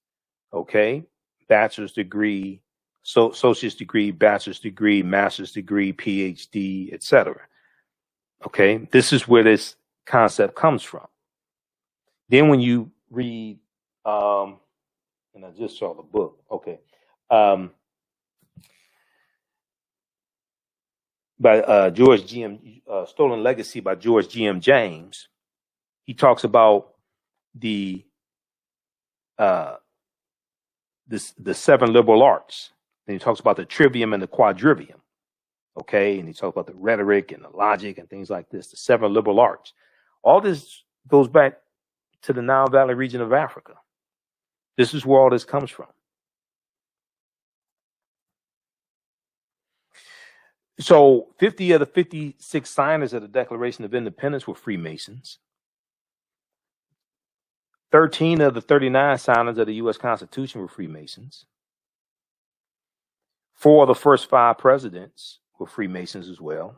okay? Bachelor's degree, associate's degree, bachelor's degree, master's degree, PhD, etc. Okay, this is where this concept comes from. Then when you read, and I just saw the book, okay, by George G.M. Stolen Legacy by George G.M. James, he talks about the seven liberal arts. And he talks about the trivium and the quadrivium, okay? And he talks about the rhetoric and the logic and things like this, the seven liberal arts. All this goes back to the Nile Valley region of Africa. This is where all this comes from. So 50 of the 56 signers of the Declaration of Independence were Freemasons. 13 of the 39 signers of the U.S. Constitution were Freemasons. 4 of the first 5 presidents were Freemasons as well.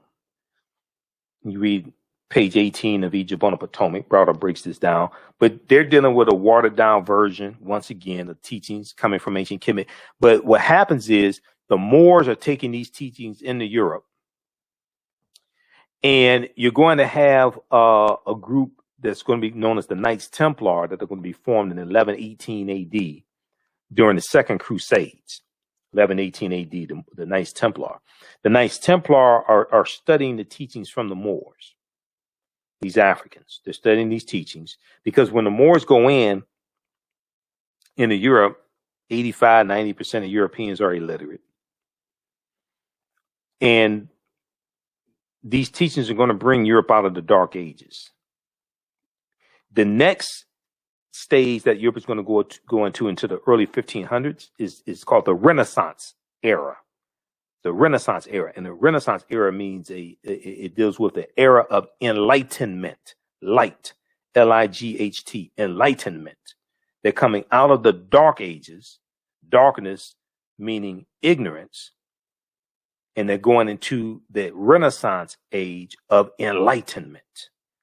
You read page 18 of Egypt on the Potomac. Browder breaks this down. But they're dealing with a watered-down version, once again, of teachings coming from ancient Kemet. But what happens is the Moors are taking these teachings into Europe. And you're going to have a group that's going to be known as the Knights Templar that are going to be formed in 1118 AD during the Second Crusades. 1118 AD, the Knights Templar. The Knights Templar are studying the teachings from the Moors, these Africans. They're studying these teachings because when the Moors go into Europe, 85, 90% of Europeans are illiterate. And these teachings are going to bring Europe out of the Dark Ages. The next stage that Europe is going to go into the early 1500s is called the Renaissance era. The Renaissance era. And the Renaissance era means it deals with the era of enlightenment. Light. L-I-G-H-T. Enlightenment. They're coming out of the Dark Ages. Darkness meaning ignorance. And they're going into the Renaissance age of enlightenment.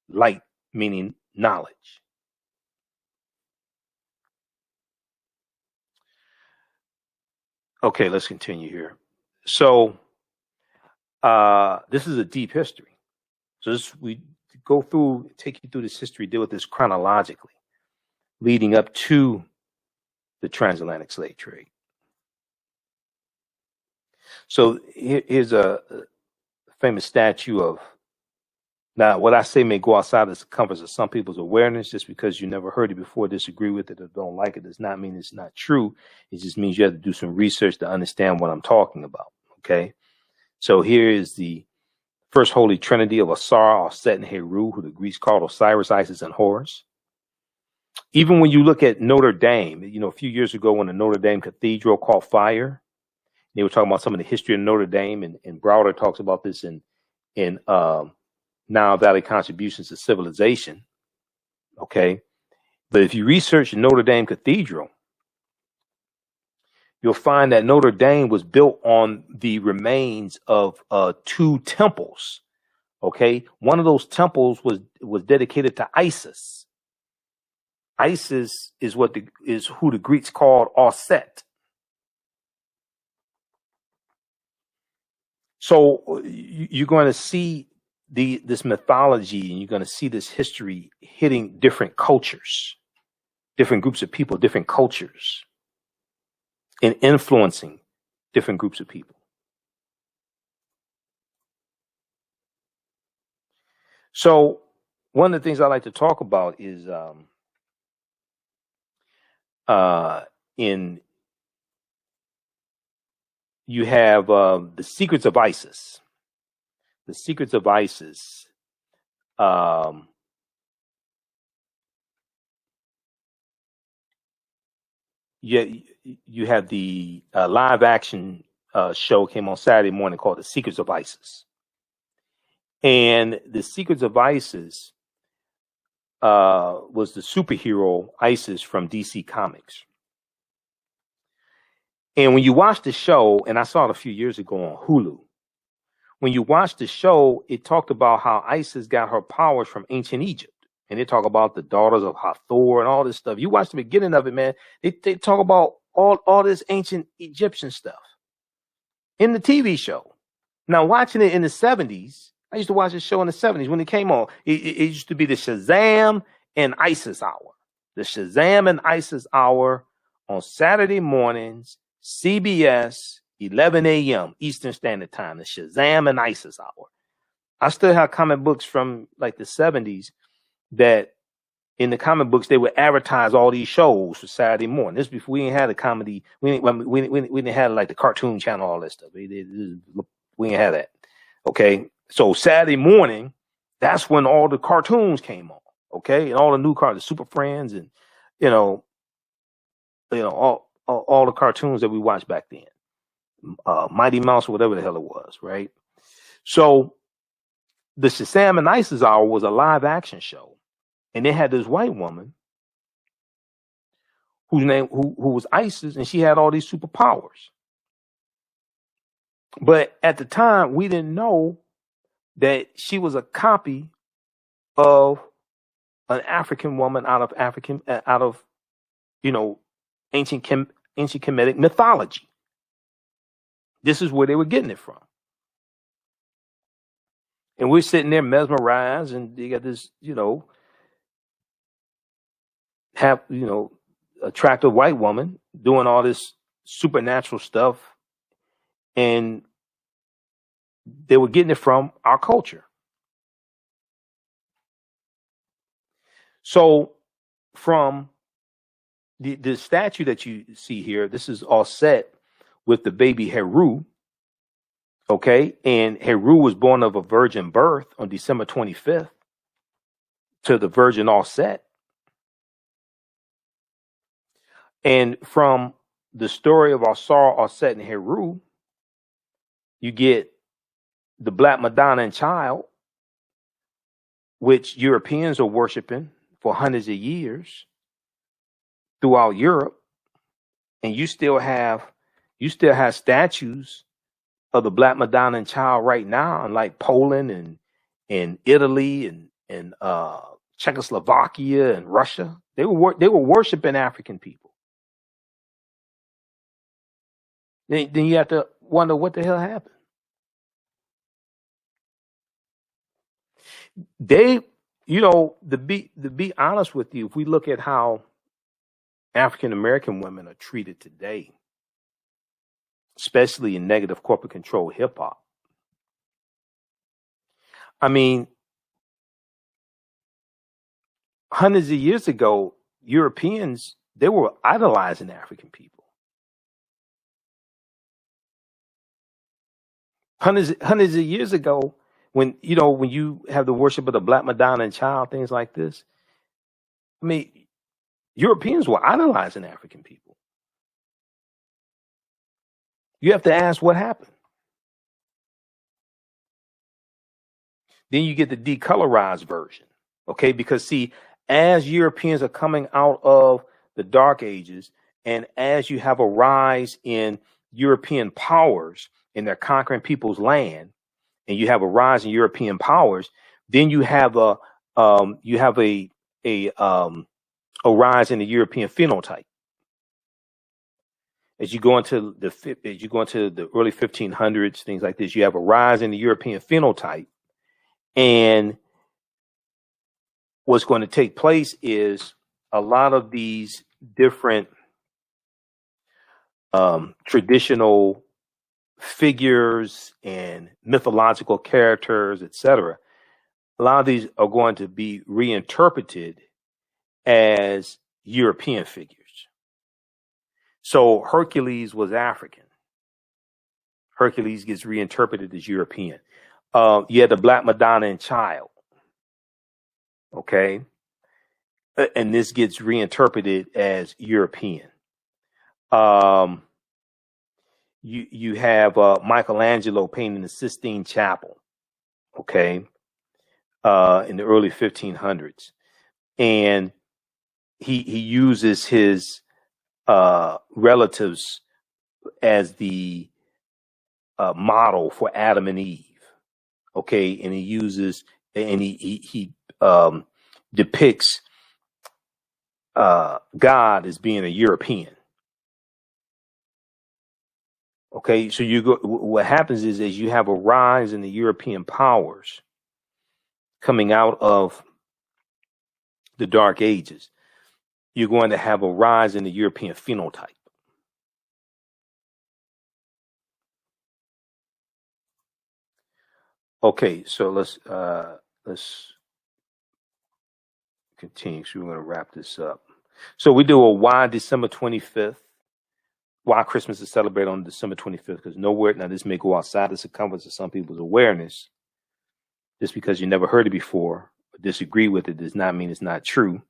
Light meaning knowledge. Okay, let's continue here. So this is a deep history. So we take you through this history, deal with this chronologically, leading up to the transatlantic slave trade. So here's a famous statue of, now what I say may go outside the circumference of some people's awareness. Just because you never heard it before, disagree with it, or don't like it does not mean it's not true. It just means you have to do some research to understand what I'm talking about. Okay. So here is the first holy trinity of Asar, Set, and Heru, who the Greeks called Osiris, Isis, and Horus. Even when you look at Notre Dame, a few years ago when the Notre Dame Cathedral caught fire, they were talking about some of the history of Notre Dame, and Browder talks about this in Nile Valley Contributions to Civilization. Okay. But if you research Notre Dame Cathedral, you'll find that Notre Dame was built on the remains of two temples. Okay, one of those temples was dedicated to Isis. Isis is who the Greeks called Auset. So you're going to see this mythology, and you're going to see this history hitting different cultures, different groups of people, different cultures, and influencing different groups of people. So one of the things I like to talk about is you have the secrets of Isis. The secrets of Isis. You have the live action show came on Saturday morning called The Secrets of Isis. And The Secrets of Isis was the superhero Isis from DC Comics. And when you watch the show, and I saw it a few years ago on Hulu, when you watch the show, it talked about how Isis got her powers from ancient Egypt. And they talk about the daughters of Hathor and all this stuff. You watch the beginning of it, man. They talk about all this ancient Egyptian stuff in the TV show. Now, watching it in the 70s, I used to watch this show in the 70s when it came on. It used to be the Shazam and Isis hour. The Shazam and Isis hour on Saturday mornings, CBS, 11 a.m. Eastern Standard Time. The Shazam and Isis hour. I still have comic books from like the 70s that in the comic books they would advertise all these shows for Saturday morning. This before we didn't have the comedy. We didn't have like the cartoon channel, all that stuff. We didn't have that. Okay, so Saturday morning, that's when all the cartoons came on. Okay, and all the new the Super Friends, and all the cartoons that we watched back then, Mighty Mouse or whatever the hell it was, right? So the Shazam and Isis hour was a live action show. And they had this white woman whose name who was Isis, and she had all these superpowers. But at the time, we didn't know that she was a copy of an African woman out of ancient Kemetic mythology. This is where they were getting it from. And we're sitting there mesmerized, and you got this, attractive white woman doing all this supernatural stuff, and they were getting it from our culture. So from the statue that you see here, this is all set with the baby Heru. Okay, and Heru was born of a virgin birth on December 25th to the virgin Auset. And from the story of Asar, Auset, and Heru, you get the Black Madonna and Child, which Europeans are worshiping for hundreds of years throughout Europe. And you still have statues of the Black Madonna and Child right now in like Poland and Italy and Czechoslovakia and Russia. They were worshiping African people. Then you have to wonder what the hell happened. To be honest with you, if we look at how African American women are treated today, especially in negative corporate control hip hop, I mean, hundreds of years ago, Europeans, they were idolizing African people. Hundreds of years ago, when you have the worship of the Black Madonna and Child, things like this, I mean, Europeans were idolizing African people. You have to ask what happened. Then you get the decolorized version, okay? Because see, as Europeans are coming out of the Dark Ages, and as you have a rise in European powers and they're conquering people's land, and you have a rise in European powers, then you have a a um, a rise in the European phenotype. As you go into the early 1500s, things like this, you have a rise in the European phenotype, and what's going to take place is a lot of these different traditional figures and mythological characters, etc. A lot of these are going to be reinterpreted as European figures. So Hercules was African. Hercules gets reinterpreted as European. You had the Black Madonna and Child. Okay. And this gets reinterpreted as European. You have Michelangelo painting the Sistine Chapel, okay, in the early 1500s, and he uses his relatives as the model for Adam and Eve, okay, and he depicts God as being a European. Okay, so what happens is you have a rise in the European powers coming out of the Dark Ages. You're going to have a rise in the European phenotype. Okay, so let's continue. So we're going to wrap this up. So we do a why December 25th. Why Christmas is celebrated on December 25th, because nowhere, now this may go outside the circumference of some people's awareness. Just because you never heard it before or disagree with it does not mean it's not true.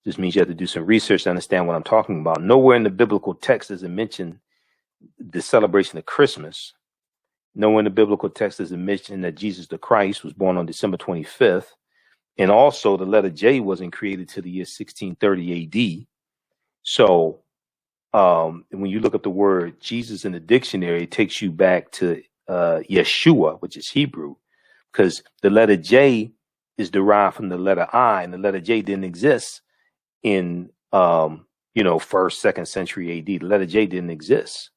Just means you have to do some research to understand what I'm talking about. Nowhere in the biblical text does it mention the celebration of Christmas. Nowhere in the biblical text does it mention that Jesus the Christ was born on December 25th. And also the letter J wasn't created till the year 1630 AD. So when you look up the word Jesus in the dictionary, it takes you back to Yeshua, which is Hebrew, because the letter J is derived from the letter I, and the letter J didn't exist in first, second century AD. The letter J didn't exist.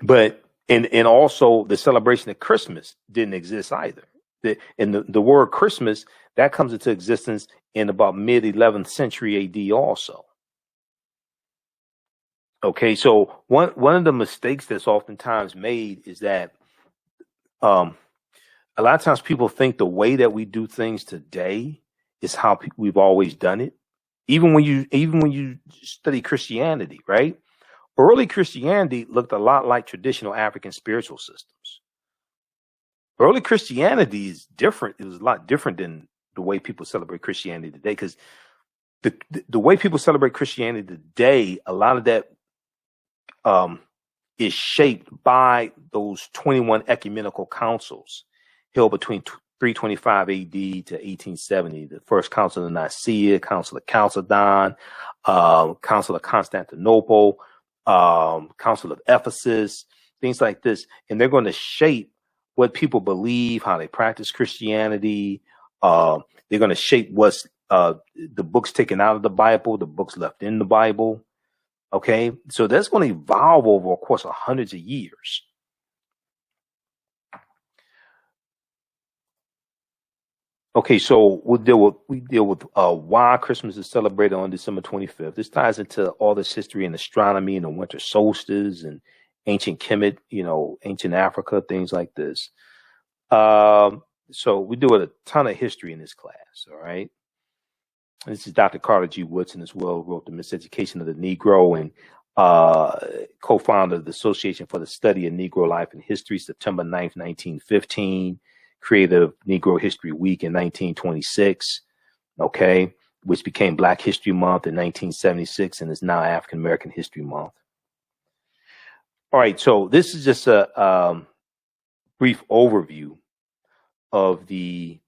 But and also the celebration of Christmas didn't exist either. The word Christmas, that comes into existence in about mid 11th century AD also. Okay, so one of the mistakes that's oftentimes made is that a lot of times people think the way that we do things today is how we've always done it. Even when you study Christianity, right? Early Christianity looked a lot like traditional African spiritual systems. Early Christianity is different. It was a lot different than the way people celebrate Christianity today, because the way people celebrate Christianity today, a lot of that is shaped by those 21 ecumenical councils held between 325 AD to 1870. The first Council of Nicaea, Council of Chalcedon, Council of Constantinople, Council of Ephesus, things like this. And they're going to shape what people believe, how they practice Christianity. They're going to shape what's the books taken out of the Bible, the books left in the Bible. Okay, so that's going to evolve over a course of hundreds of years. Okay, so we deal with why Christmas is celebrated on December 25th. This ties into all this history in astronomy and the winter solstice and ancient Kemet, ancient Africa, things like this. So we do a ton of history in this class. All right. This is Dr. Carter G. Woodson as well, who wrote The Miseducation of the Negro and co-founder of the Association for the Study of Negro Life and History, September 9th, 1915, creator of Negro History Week in 1926, okay, which became Black History Month in 1976 and is now African American History Month. All right, so this is just a brief overview of the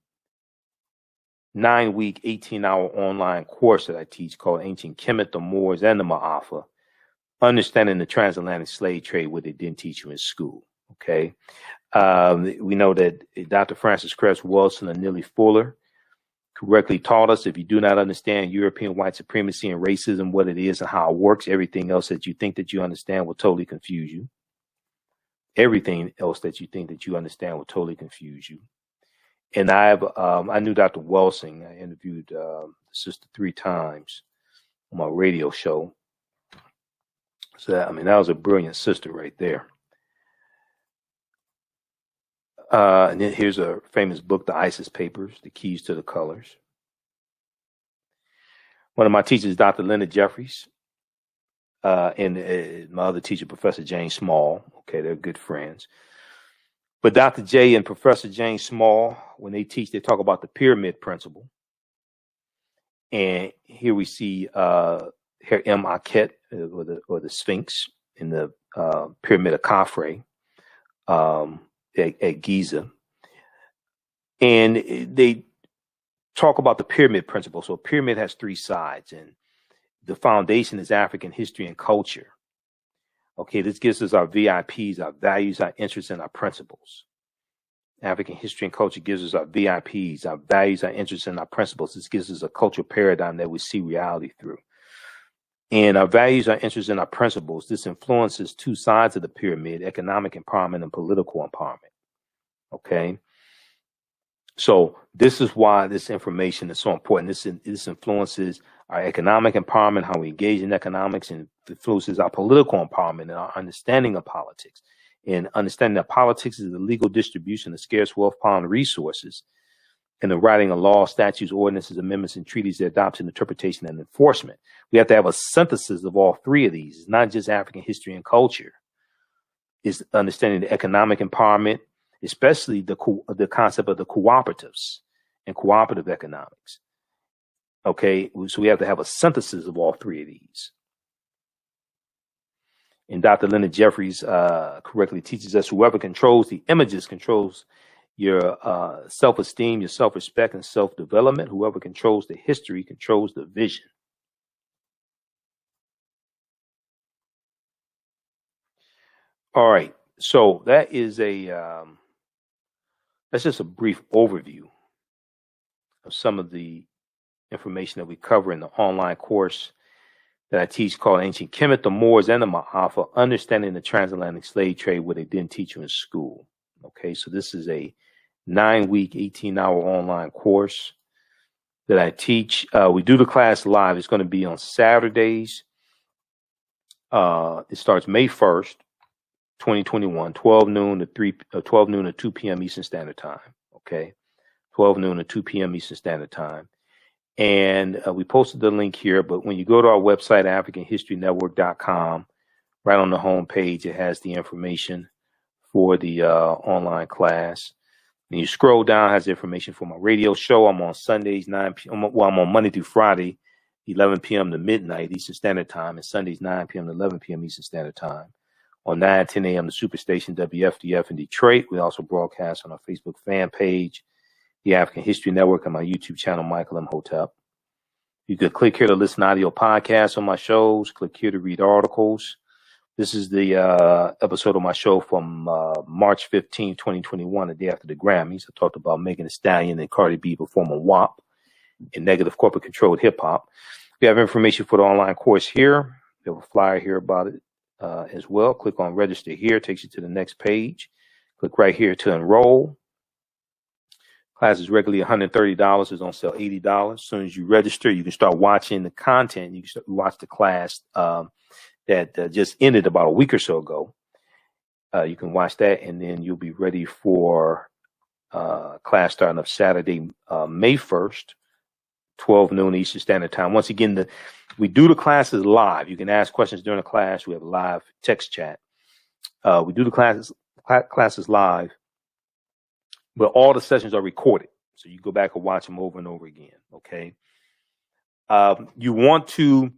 9-week, 18-hour online course that I teach called Ancient Kemet, the Moors, and the Maafa, Understanding the Transatlantic Slave Trade, what they didn't teach you in school. Okay. We know that Dr. Francis Cress Wilson and Neely Fuller correctly taught us if you do not understand European white supremacy and racism, what it is and how it works, everything else that you think that you understand will totally confuse you. Everything else that you think that you understand will totally confuse you. And I knew Dr. Wilson. I interviewed the sister 3 times on my radio show. So that was a brilliant sister right there. And then here's a famous book, The ISIS Papers, The Keys to the Colors. One of my teachers, Dr. Leonard Jeffries, and my other teacher, Professor James Small. Okay, they're good friends. But Dr. J and Professor James Small, when they teach, they talk about the pyramid principle. And here we see Herr Imhotep, or the Sphinx, in the Pyramid of Khafre at Giza. And they talk about the pyramid principle. So a pyramid has 3 sides, and the foundation is African history and culture. Okay, this gives us our VIPs, our values, our interests, and our principles. African history and culture gives us our VIPs, our values, our interests, and our principles. This gives us a cultural paradigm that we see reality through. And our values, our interests, and our principles, this influences 2 sides of the pyramid, economic empowerment and political empowerment. Okay. So this is why this information is so important. This influences our economic empowerment, how we engage in economics, and influences our political empowerment and our understanding of politics. And understanding that politics is the legal distribution of scarce wealth, power, and resources, and the writing of laws, statutes, ordinances, amendments, and treaties, their adoption, interpretation, and enforcement. We have to have a synthesis of all 3 of these. It's not just African history and culture. It's understanding the economic empowerment, especially the concept of the cooperatives and cooperative economics. Okay, so we have to have a synthesis of all 3 of these. And Dr. Leonard Jeffries correctly teaches us whoever controls the images controls your self-esteem, your self-respect, and self-development. Whoever controls the history controls the vision. All right, so that is that's just a brief overview of some of the information that we cover in the online course that I teach called Ancient Kemet, the Moors, and the Maafa, Understanding the Transatlantic Slave Trade, what they didn't teach you in school. Okay, so this is a 9-week, 18-hour online course that I teach. We do the class live. It's going to be on Saturdays. It starts May 1st, 2021, 12 noon to 2 p.m. Eastern Standard Time. Okay, 12 noon to 2 p.m. Eastern Standard Time. And we posted the link here, but when you go to our website, AfricanHistoryNetwork.com, right on the home page, it has the information for the online class. And you scroll down, it has information for my radio show. I'm on Sundays, 9 p.m. Well, I'm on Monday through Friday, 11 p.m. to midnight Eastern Standard Time, and Sundays, 9 p.m. to 11 p.m. Eastern Standard Time. On 9-10 a.m., the Superstation WFDF in Detroit. We also broadcast on our Facebook fan page, the African History Network, and my YouTube channel, Michael Imhotep. You could click here to listen to audio podcasts on my shows. Click here to read articles. This is the episode of my show from March 15, 2021, the day after the Grammys. I talked about Megan Thee Stallion and Cardi B performing WAP in negative corporate controlled hip hop. We have information for the online course here. We have a flyer here about it as well. Click on register here, takes you to the next page. Click right here to enroll. Class is regularly $130. It's on sale $80. As soon as you register, you can start watching the content. You can start, watch the class that just ended about a week or so ago. You can watch that, and then you'll be ready for class starting up Saturday, May 1st, 12 noon Eastern Standard Time. Once again, we do the classes live. You can ask questions during the class. We have a live text chat. We do the classes live, but all the sessions are recorded. So you go back and watch them over and over again. Okay. You want to,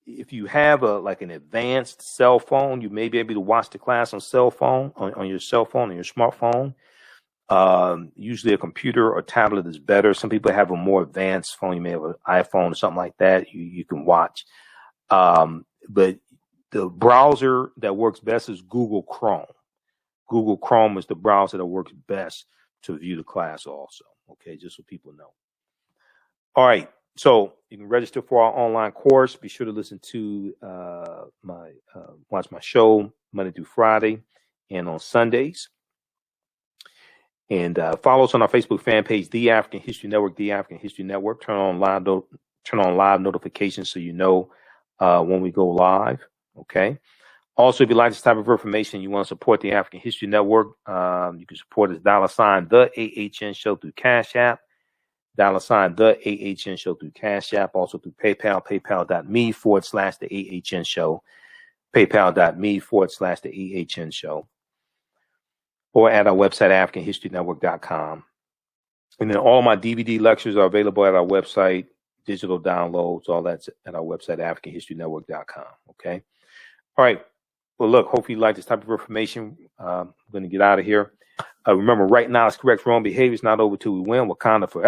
if you have an advanced cell phone, you may be able to watch the class on your cell phone, on your smartphone. Usually a computer or tablet is better. Some people have a more advanced phone. You may have an iPhone or something like that. You can watch. But the browser that works best is Google Chrome. Google Chrome is the browser that works best to view the class also. Okay, just so people know. All right, so you can register for our online course. Be sure to listen to watch my show Monday through Friday and on Sundays. And follow us on our Facebook fan page, The African History Network, The African History Network. Turn on live notifications so you know when we go live. Okay. Also, if you like this type of information, you want to support the African History Network, you can support us $ the AHN Show through Cash App, $ the AHN Show through Cash App, also through PayPal, paypal.me/the AHN Show, paypal.me/the AHN Show, or at our website, AfricanHistoryNetwork.com. And then all my DVD lectures are available at our website, digital downloads, all that's at our website, AfricanHistoryNetwork.com. Okay. All right. Well, look, hopefully you like this type of information. I'm going to get out of here. Remember, right now it's correct. Wrong behavior is not over till we win. Wakanda forever.